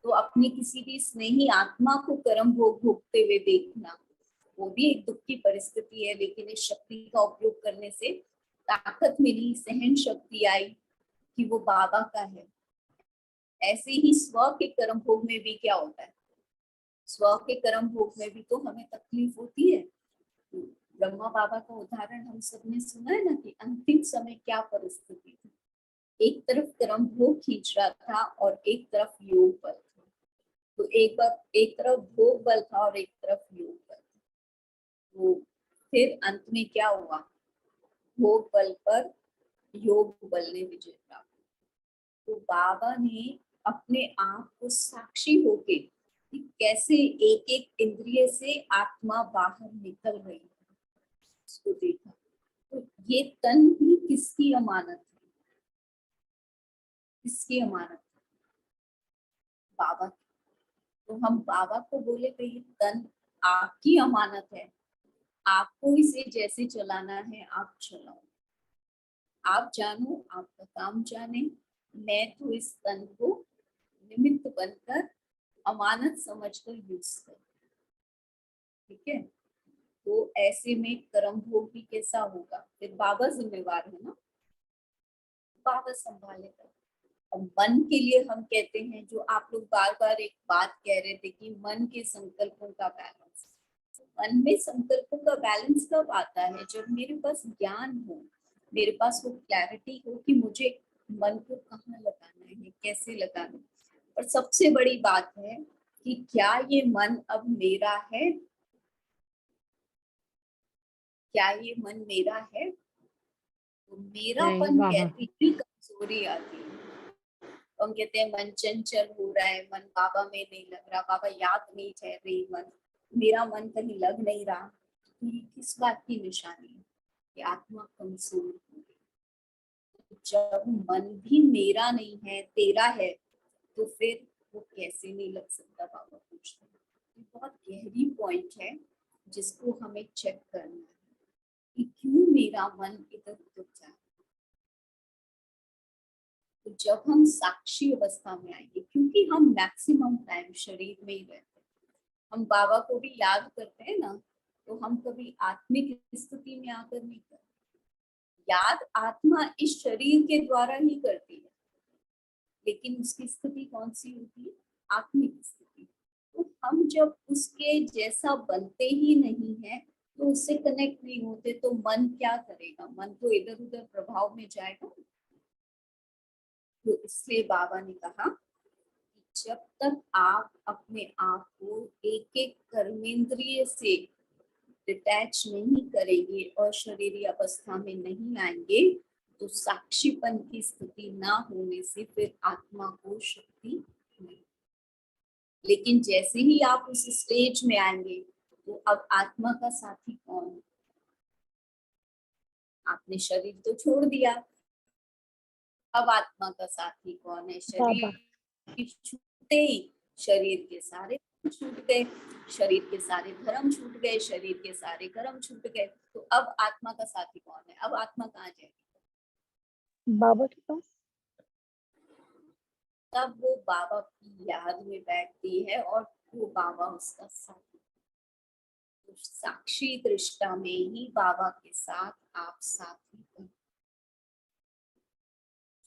तो अपनी किसी भी स्नेही आत्मा को कर्म भोग भोगते हुए देखना, वो भी एक दुख की परिस्थिति है, लेकिन इस शक्ति का उपयोग करने से ताकत मिली, सहन शक्ति आई कि वो बाबा का है। ऐसे ही स्व के कर्म भोग में भी क्या होता है, स्व के कर्म भोग में भी तो हमें तकलीफ होती है। ब्रह्मा बाबा का उदाहरण हम सबने सुना है ना कि अंतिम समय क्या परिस्थिति थी, एक तरफ कर्म भोग खींच रहा था और एक तरफ योग बल था। तो एक तरफ भोग बल था और एक तरफ योग बल था। तो फिर अंत में क्या हुआ, भोग बल पर योग बल ने विजय प्राप्त। तो बाबा ने अपने आप को साक्षी होके कि कैसे एक एक इंद्रिय से आत्मा बाहर निकल रही है, उसको देखा। तो ये तन भी किसकी अमानत है, किसकी अमानत है, बाबा की। तो हम बाबा को बोले तो ये तन आपकी अमानत है, आपको इसे जैसे चलाना है आप चलाओ, आप जानो, आपका काम जाने, मैं तो इस तन को निमित्त बनकर अमानत समझकर यूज कर। ठीक है, तो ऐसे में कर्म भोग भी कैसा होगा, फिर बाबा जिम्मेवार है ना, बाबा संभालेगा। अब मन के लिए हम कहते हैं, जो आप लोग बार बार एक बात कह रहे थे कि मन के संकल्पों का बैलेंस, मन में संकल्पों का बैलेंस कब आता है, जब मेरे पास ज्ञान हो, मेरे पास वो क्लैरिटी हो कि मुझे मन को कहाँ लगाना है, कैसे लगाना है। और सबसे बड़ी बात है कि क्या ये मन अब मेरा है, क्या ये मन मेरा है। तो मेरापन कहती ही कमजोरी आती है। हम कहते हैं मन चंचल हो रहा है, मन बाबा में नहीं लग रहा, बाबा याद नहीं ठहर रही, मन मेरा मन कहीं लग नहीं रहा। तो ये किस बात की निशानी है कि आत्मा कमजोर हो गई। जब मन भी मेरा नहीं है, तेरा है, तो फिर वो कैसे नहीं लग सकता, बाबा पूछते हैं। ये बहुत गहरी पॉइंट है जिसको हमें चेक करना है कि क्यों मेरा मन इधर उधर जाए। तो जब हम साक्षी अवस्था में आएंगे, क्योंकि हम मैक्सिमम टाइम शरीर में ही रहते हैं, हम बाबा को भी याद करते हैं ना, तो हम कभी आत्मिक स्थिति में आकर नहीं करते। याद आत्मा इस शरीर के द्वारा ही करती है, लेकिन उसकी स्थिति कौन सी होती है, आत्मिक स्थिति। तो हम जब उसके जैसा बनते ही नहीं है, तो उससे कनेक्ट नहीं होते, तो मन क्या करेगा, मन तो इधर उधर प्रभाव में जाएगा। तो इसलिए बाबा ने कहा कि जब तक आप अपने आप को एक एक कर्मेंद्रिय से डिटैच नहीं करेंगे और शरीरी अवस्था में नहीं आएंगे, तो साक्षीपन की स्थिति ना होने से फिर आत्मा को शक्ति नहीं। लेकिन जैसे ही आप उस स्टेज में आएंगे, तो अब आत्मा का साथी कौन है, आपने शरीर तो छोड़ दिया, अब आत्मा का साथी कौन है, शरीर छूटते ही शरीर के सारे छूट गए, शरीर के सारे धर्म छूट गए, शरीर के सारे कर्म छूट गए। तो अब आत्मा का साथी कौन है, अब आत्मा कहाँ जाएगी, बाबा के पास। तब वो बाबा की याद में बैठती है और वो बाबा उसका साथी। तो साक्षी दृष्टा में ही बाबा के साथ आप साथी बने।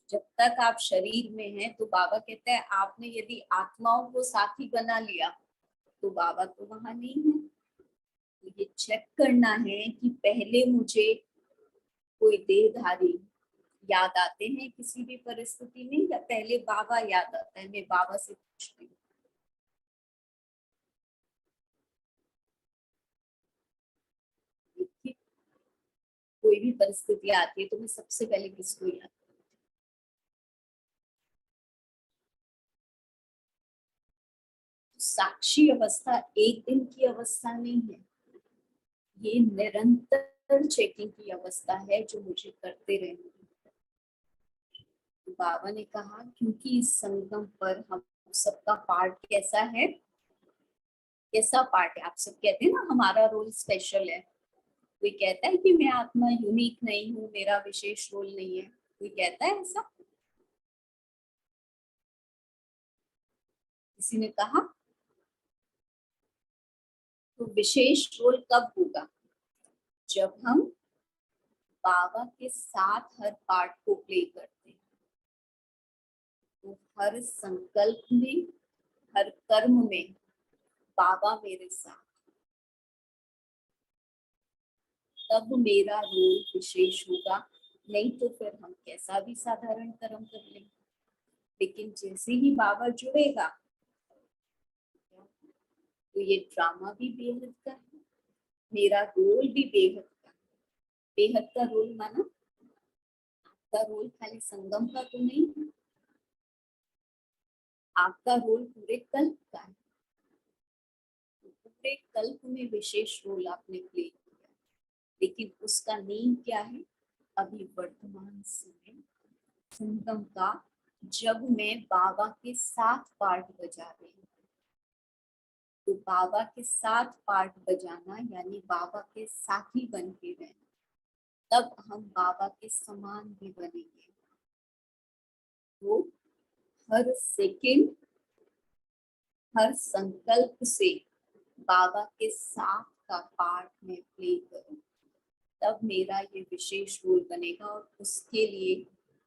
जब तक आप शरीर में हैं, तो बाबा कहते हैं आपने यदि आत्माओं को साथी बना लिया, तो बाबा तो वहां नहीं है। तो ये चेक करना है कि पहले मुझे कोई देहधारी याद आते हैं किसी भी परिस्थिति में, या पहले बाबा याद आता है। मैं बाबा से पूछती हूँ, कोई भी परिस्थिति आती है तो मैं सबसे पहले किसको याद, साक्षी अवस्था एक दिन की अवस्था नहीं है, ये निरंतर चेकिंग की अवस्था है जो मुझे करते रहनी है। बाबा ने कहा क्योंकि इस संगम पर हम सबका पार्ट कैसा है, कैसा पार्ट है। आप सब कहते हैं ना हमारा रोल स्पेशल है, कोई कहता है कि मैं आत्मा यूनिक नहीं हूँ, मेरा विशेष रोल नहीं है, कोई कहता है ऐसा? किसी ने कहा? तो विशेष रोल कब होगा? जब हम बाबा के साथ हर पार्ट को प्ले करते हैं। तो हर संकल्प में, हर कर्म में बाबा मेरे साथ, तब मेरा रोल विशेष होगा। नहीं तो फिर हम कैसा भी साधारण कर्म कर लेंगे। लेकिन जैसे ही बाबा जुड़ेगा तो ये ड्रामा भी बेहद का है, मेरा रोल भी बेहद का। बेहद का रोल माना आपका रोल खाली संगम का तो नहीं है, आपका रोल पूरे कल्प का है। पूरे कल्प में विशेष रोल आपने प्ले किया, लेकिन उसका नेम क्या है? अभी वर्तमान समय संगम का, जब मैं बाबा के साथ पार्ट बजा रही हूँ। तो बाबा के साथ पार्ट बजाना यानी बाबा के साथी बन के रहना, तब हम बाबा के समान भी बनेंगे। तो हर सेकंड, हर संकल्प से बाबा के साथ का पार्ट में प्ले करूं, तब मेरा ये विशेष रोल बनेगा। और उसके लिए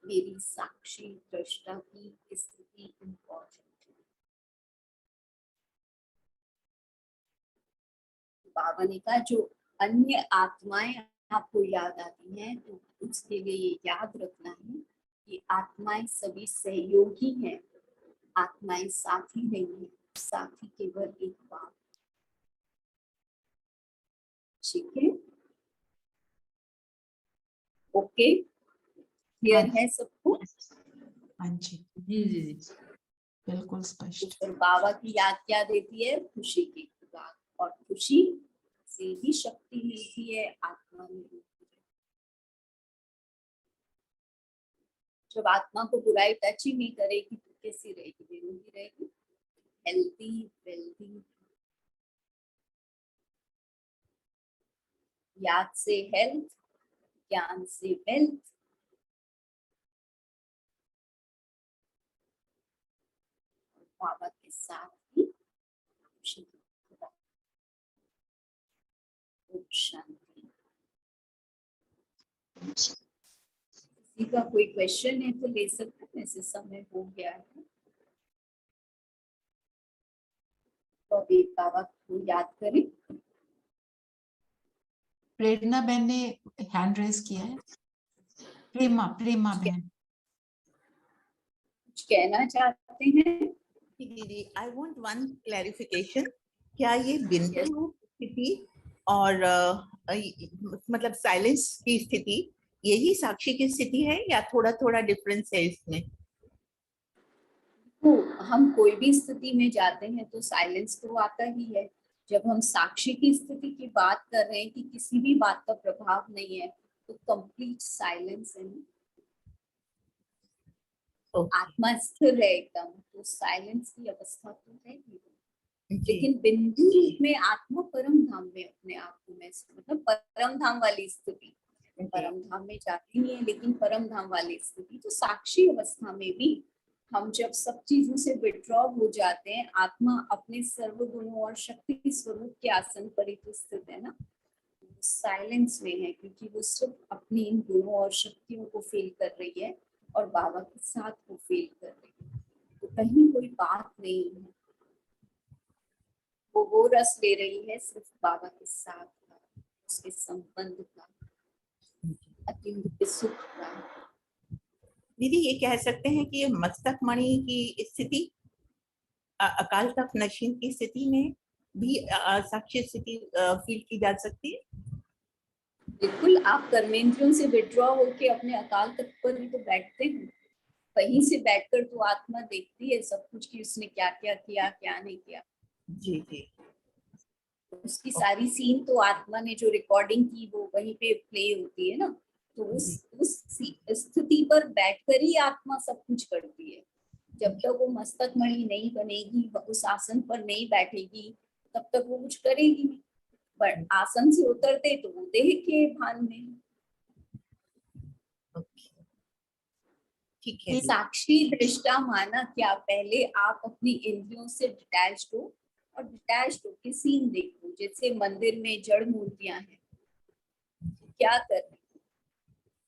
मेरी साक्षी दृष्टा की स्थिति इम्पोर्टेंट है। बाबा ने कहा जो अन्य आत्माएं आपको याद आती हैं, तो उसके लिए ये याद रखना है कि आत्माएं सभी सहयोगी हैं, आत्माएं साथी नहीं है। साथी केवल एक बात। ठीक है, ओके, क्लियर है सबको? हाँ जी, जी जी जी, बिल्कुल स्पष्ट। तो बाबा की याद क्या देती है? खुशी की खुराक, और खुशी से ही शक्ति मिलती है आत्मा में। जब आत्मा को बुराई टच ही नहीं करेगी तो कैसी रहेगी? निरोगी रहेगी, हेल्दी वेल्दी। याद से हेल्थ, ज्ञान से वेल्थ, बाबा के साथ ही खुशी की खुराक। ओम शांति। किसी का कोई क्वेश्चन है तो ले सकते हैं, ऐसे समय हो गया है। तो अभी बाबा को याद करें। प्रेरणा बहन ने हैंड रेज किया है। प्रेमा बहन कुछ कहना चाहते हैं? दीदी, आई वांट वन क्लैरिफिकेशन। क्या ये बिंदु स्थिति और मतलब साइलेंस की स्थिति यही साक्षी की स्थिति है या थोड़ा थोड़ा डिफरेंस है इसमें? तो हम कोई भी स्थिति में जाते हैं तो साइलेंस तो आता ही है। जब हम साक्षी की स्थिति की बात कर रहे हैं कि किसी भी बात का प्रभाव नहीं है, तो कंप्लीट साइलेंस है। आत्मा स्थिर है एकदम, तो साइलेंस की अवस्था तो है ही। लेकिन बिंदु रूप में आत्मा परम धाम में अपने आप को मतलब परम धाम वाली स्थिति, परम धाम में जाती नहीं है लेकिन परम धाम वाली स्थिति। तो साक्षी अवस्था में भी हम जब सब चीजों से विड्रॉ हो जाते हैं, आत्मा अपने सर्व गुणों और शक्ति स्वरूप के आसन पर ही तो स्थित है ना, साइलेंस में है, क्योंकि वो सिर्फ अपनी इन गुणों और शक्तियों को फील कर रही है और बाबा के साथ वो फील कर रही है। तो कहीं कोई बात नहीं है, वो रस ले रही है सिर्फ बाबा के साथ का, उसके संबंध का, अतिरिक्त सुख का। दीदी, ये कह सकते हैं कि ये मस्तक मणि की स्थिति अकाल तख्त नशीन की स्थिति में भी साक्षी स्थिति फील की जा सकती है? बिल्कुल, आप कर्मेंद्रियों से विड्रॉ होके अपने अकाल तख्त पर ही तो बैठते हैं। वहीं से बैठकर तो आत्मा देखती है सब कुछ कि उसने क्या क्या किया, क्या नहीं किया। जी जी। उसकी सारी सीन तो आत्मा ने जो रिकॉर्डिंग की वो वहीं पे प्ले होती है ना, तो उस स्थिति पर बैठकर ही आत्मा सब कुछ करती है। जब तक वो मस्तक मणि नहीं बनेगी, उस आसन पर नहीं बैठेगी, तब तक वो कुछ करेगी नहीं। पर आसन से उतरते तो वो देह के भान में। ठीक है। साक्षी दृष्टा माना क्या, पहले आप अपनी इंद्रियों से डिटैच हो और डिटैच होकर सीन देखो। जैसे मंदिर में जड़ मूर्तियां हैं, क्या कर रही,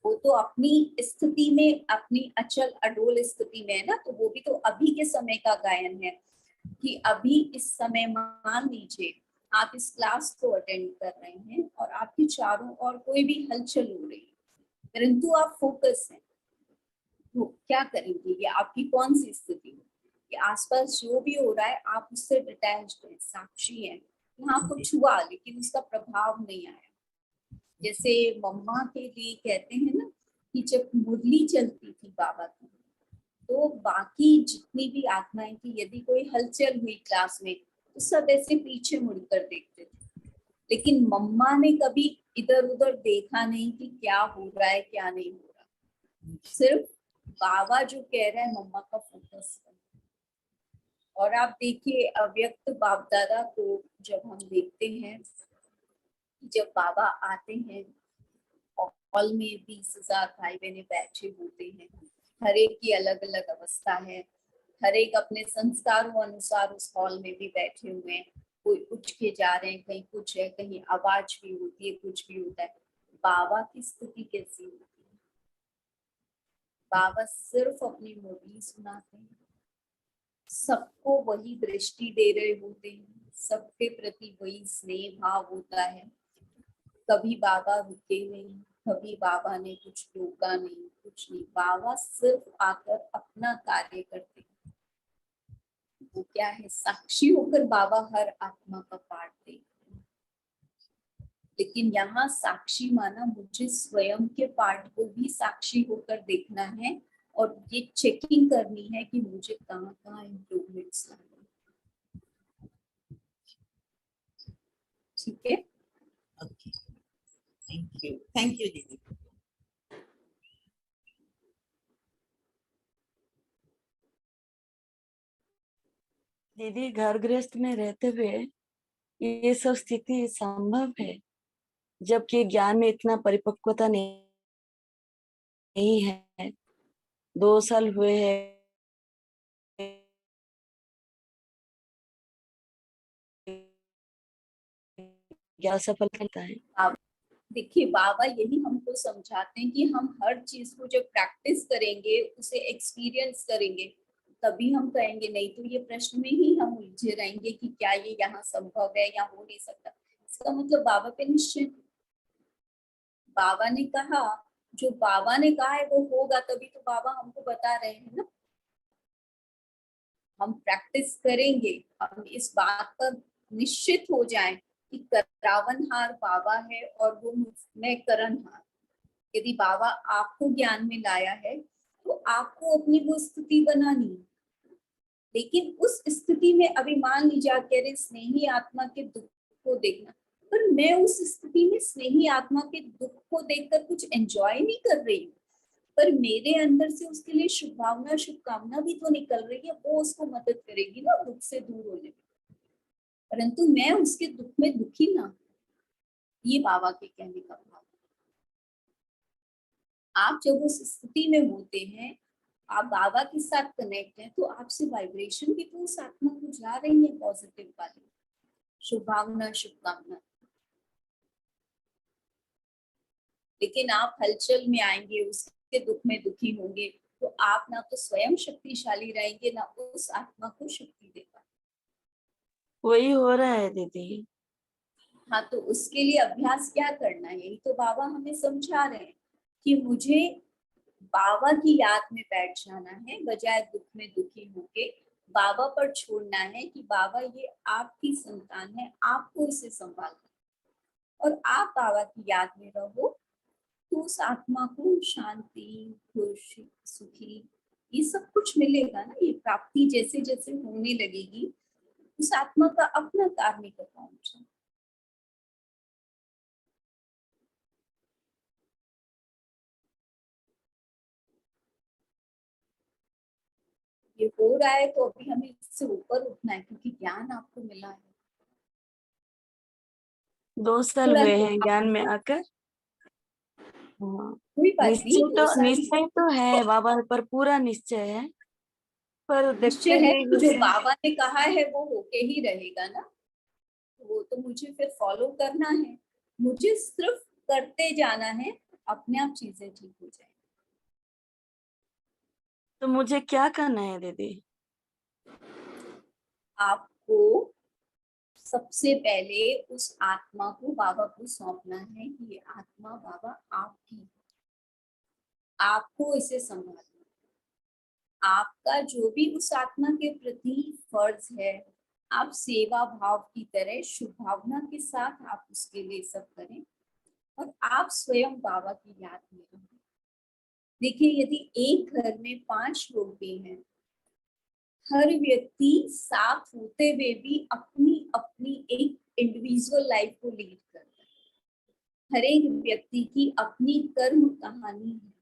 वो तो अपनी स्थिति में, अपनी अचल अडोल स्थिति में है ना, तो वो भी तो अभी के समय का गायन है कि अभी इस समय मान लीजिए आप इस क्लास को अटेंड कर रहे हैं और आपके चारों ओर कोई भी हलचल हो रही है, परंतु आप फोकस हैं, तो क्या करेंगे? ये आपकी कौन सी स्थिति है कि आसपास जो भी हो रहा है आप उससे डिटैच्ड हैं, साक्षी हैं। यहाँ कुछ हुआ लेकिन उसका प्रभाव नहीं आया। जैसे मम्मा के लिए कहते हैं ना कि जब मुरली चलती थी बाबा की, तो बाकी जितनी भी आत्माएं थी, यदि कोई हलचल हुई क्लास में तो सब ऐसे पीछे मुड़कर देखते थे, लेकिन मम्मा ने कभी इधर उधर देखा नहीं कि क्या हो रहा है क्या नहीं हो रहा। सिर्फ बाबा जो कह रहा है मम्मा का फोकस है। और आप देखिए अव्यक्त बाप दादा को जब हम देखते हैं, जब बाबा आते हैं हॉल में 20,000 भाई बहने बैठे होते हैं, हर एक की अलग अलग अवस्था है, हर एक अपने संस्कारों अनुसार उस हॉल में भी बैठे हुए हैं। कोई उठ के जा रहे हैं, कहीं कुछ है, कहीं आवाज भी होती है, कुछ भी होता है। बाबा की स्थिति कैसी होती है? बाबा सिर्फ अपनी मुरली सुनाते हैं, सबको वही दृष्टि दे रहे होते हैं, सबके प्रति वही स्नेह भाव होता है। कभी बाबा रुके नहीं, कभी बाबा ने कुछ रोका नहीं, कुछ नहीं। बाबा सिर्फ आकर अपना कार्य करते हैं। वो क्या है, साक्षी होकर बाबा हर आत्मा का पाठ देखते हैं। लेकिन यहाँ साक्षी माना मुझे स्वयं के पाठ को भी साक्षी होकर देखना है और ये चेकिंग करनी है कि मुझे कहाँ कहाँ इम्प्रूवमेंट्स लाने। ठीक है, ओके, थैंक यू दीदी। दीदी घर गृहस्थ में रहते हुए ये सब स्थिति संभव है, जबकि ज्ञान में इतना परिपक्वता नहीं है। 2 साल हुए हैं, क्या सफल करता है? देखिए बाबा यही हमको समझाते हैं कि हम हर चीज को जब प्रैक्टिस करेंगे, उसे एक्सपीरियंस करेंगे, तभी हम कहेंगे। नहीं तो ये प्रश्न में ही हम उलझे रहेंगे कि क्या ये यहाँ संभव है या हो नहीं सकता। इसका मतलब बाबा पे निश्चय, बाबा ने कहा, जो बाबा ने कहा है वो होगा, तभी तो बाबा हमको बता रहे हैं ना। हम प्रैक्टिस करेंगे, हम इस बात पर निश्चित हो जाएं कि करावनहार बाबा है और वो मैं करनहार। यदि बाबा आपको ज्ञान में लाया है तो आपको अपनी वो स्थिति बनानी है। लेकिन उस स्थिति में अभी मान लीजिए आप कह रहे स्नेही आत्मा के दुख को देखना, पर मैं उस स्थिति में स्नेही आत्मा के दुख को देखकर कुछ एंजॉय नहीं कर रही हूँ, पर मेरे अंदर से उसके लिए शुभभावना शुभकामना भी तो निकल रही है, वो उसको मदद करेगी ना दुख से दूर होने में। परंतु मैं उसके दुख में दुखी ना, ये बाबा के कहने का भाव। आप जब उस स्थिति में होते हैं, आप बाबा के साथ कनेक्ट हैं, तो आपसे वाइब्रेशन भी तो उस आत्मा को जा रही है पॉजिटिव वाली, शुभभावना शुभकामना। लेकिन आप हलचल में आएंगे, उसके दुख में दुखी होंगे, तो आप ना तो स्वयं शक्तिशाली रहेंगे, ना उस आत्मा को शक्ति दे पाएंगे। वही हो रहा है दीदी। हाँ, तो उसके लिए अभ्यास क्या करना है, यही तो बाबा हमें समझा रहे हैं कि मुझे बाबा की याद में बैठ जाना है, बजाय दुख में दुखी होके बाबा पर छोड़ना है कि बाबा ये आपकी संतान है, आपको इसे संभालना। और आप बाबा की याद में रहो तो उस आत्मा को शांति, खुशी, सुखी, ये सब कुछ मिलेगा ना। ये प्राप्ति जैसे जैसे होने लगेगी उस आत्मा का अपना कार्मिक अकाउंट है। ये हो रहा है तो अभी हमें इससे ऊपर उठना है, क्योंकि ज्ञान आपको मिला है। 2 साल थोड़ा हुए तो हैं ज्ञान में आकर। हाँ, कोई बात नहीं, 2 साल निश्चय तो है बाबा पर, पूरा निश्चय है, पर निश्चय देखते है। हैं तो जो जैसे। बाबा ने कहा है वो होके ही रहेगा ना, वो तो मुझे फिर फॉलो करना है, मुझे सिर्फ करते जाना है, अपने आप चीजें ठीक हो जाएंगी। तो मुझे क्या करना है दीदी? आपको सबसे पहले उस आत्मा को बाबा को सौंपना है कि ये आत्मा बाबा आपकी है, आपको इसे संभालना। आपका जो भी उस आत्मा के प्रति फर्ज है, आप सेवा भाव की तरह शुभ भावना के साथ आप उसके लिए सब करें, और आप स्वयं बाबा की याद में रहें। देखिए, यदि एक घर में 5 लोग भी हैं, हर व्यक्ति साथ होते हुए भी अपनी अपनी एक इंडिविजुअल लाइफ को लीड करता है। हर एक व्यक्ति की अपनी कर्म कहानी है,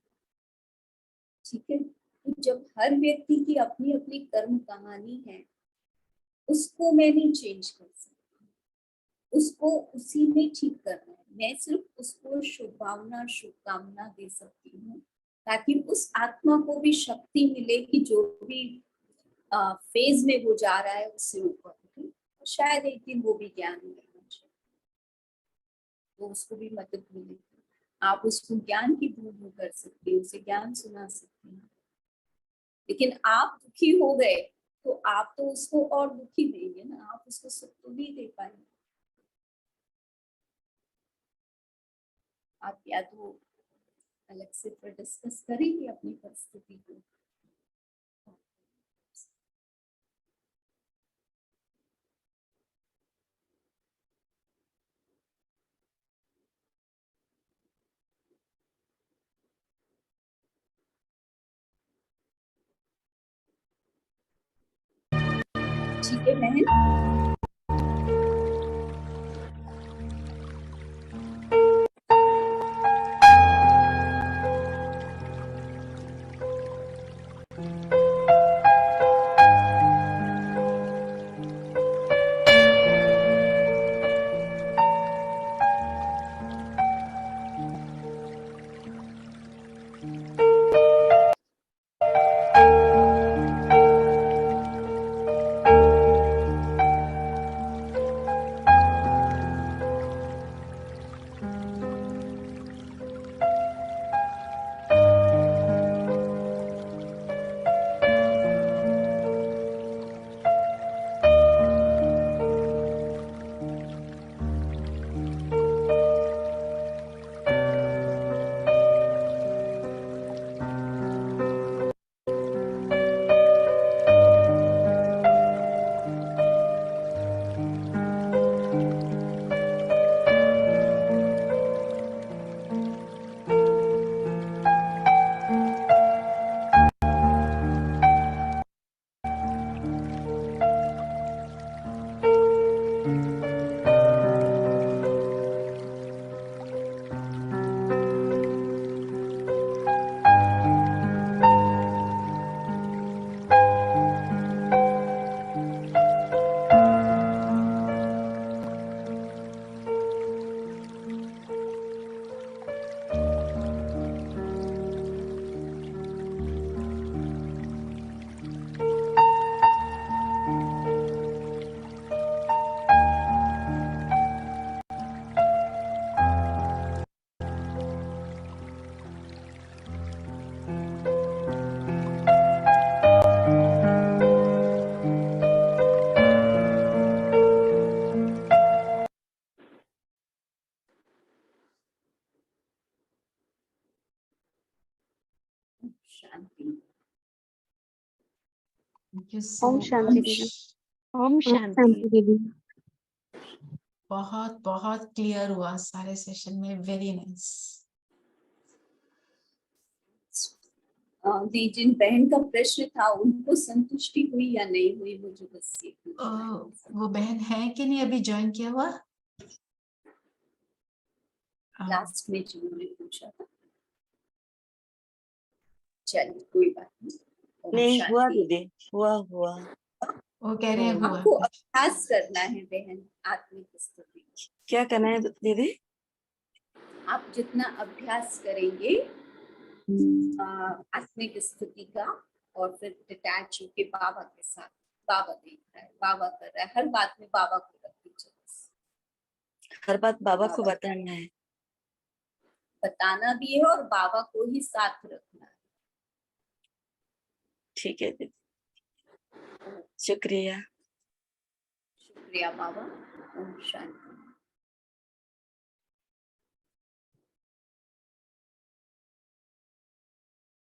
ठीक है। तो जब हर व्यक्ति की अपनी अपनी कर्म कहानी है, उसको मैं नहीं चेंज कर सकती, उसको उसी में ठीक करना है। मैं सिर्फ उसको शुभ भावना शुभकामना दे सकती हूँ, ताकि उस आत्मा को भी शक्ति मिले कि जो भी फेज में वो जा रहा है उससे ऊपर उठे, शायद एक दिन वो भी ज्ञान मिलना चाहिए, तो उसको भी मदद मिलेगी। आप उसको ज्ञान की बूंद कर सकते हैं, उसे ज्ञान सुना सकते हैं। लेकिन आप दुखी हो गए तो आप तो उसको और दुखी देंगे ना, आप उसको सुख तो नहीं दे पाएंगे। आप या तो अलग से फिर डिस्कस करेंगे अपनी परिस्थिति को। ठीक है बहन। शांति। थैंक यू सो ओम शांति मच। दीदी। ओम शांति दीदी। बहुत बहुत क्लियर हुआ सारे सेशन में, वेरी नाइस। दी जिन बहन का प्रश्न था उनको संतुष्टि हुई या नहीं हुई, मुझे बस ये पूछना है। वो बहन है कि नहीं अभी ज्वाइन किया हुआ? लास्ट में जिन्होंने पूछा था। चलिए कोई बात नहीं। ओम नहीं हुआ शांति। दीदी, हुआ वो कह रहे हैं हुआ। आपको अभ्यास करना है बहन आत्मिक स्थिति। क्या करना है दीदी? आप जितना अभ्यास करेंगे आत्मिक स्थिति का, और फिर डिटैच होके बाबा के साथ, बाबा देख रहा है, बाबा कर रहा है, हर बात में बाबा को रख दीजिए। हर बात बाबा को बताना है। बताना भी है और बाबा को ही साथ रखना है। ठीक है दीदी, शुक्रिया। शुक्रिया बाबा। ओम शांति।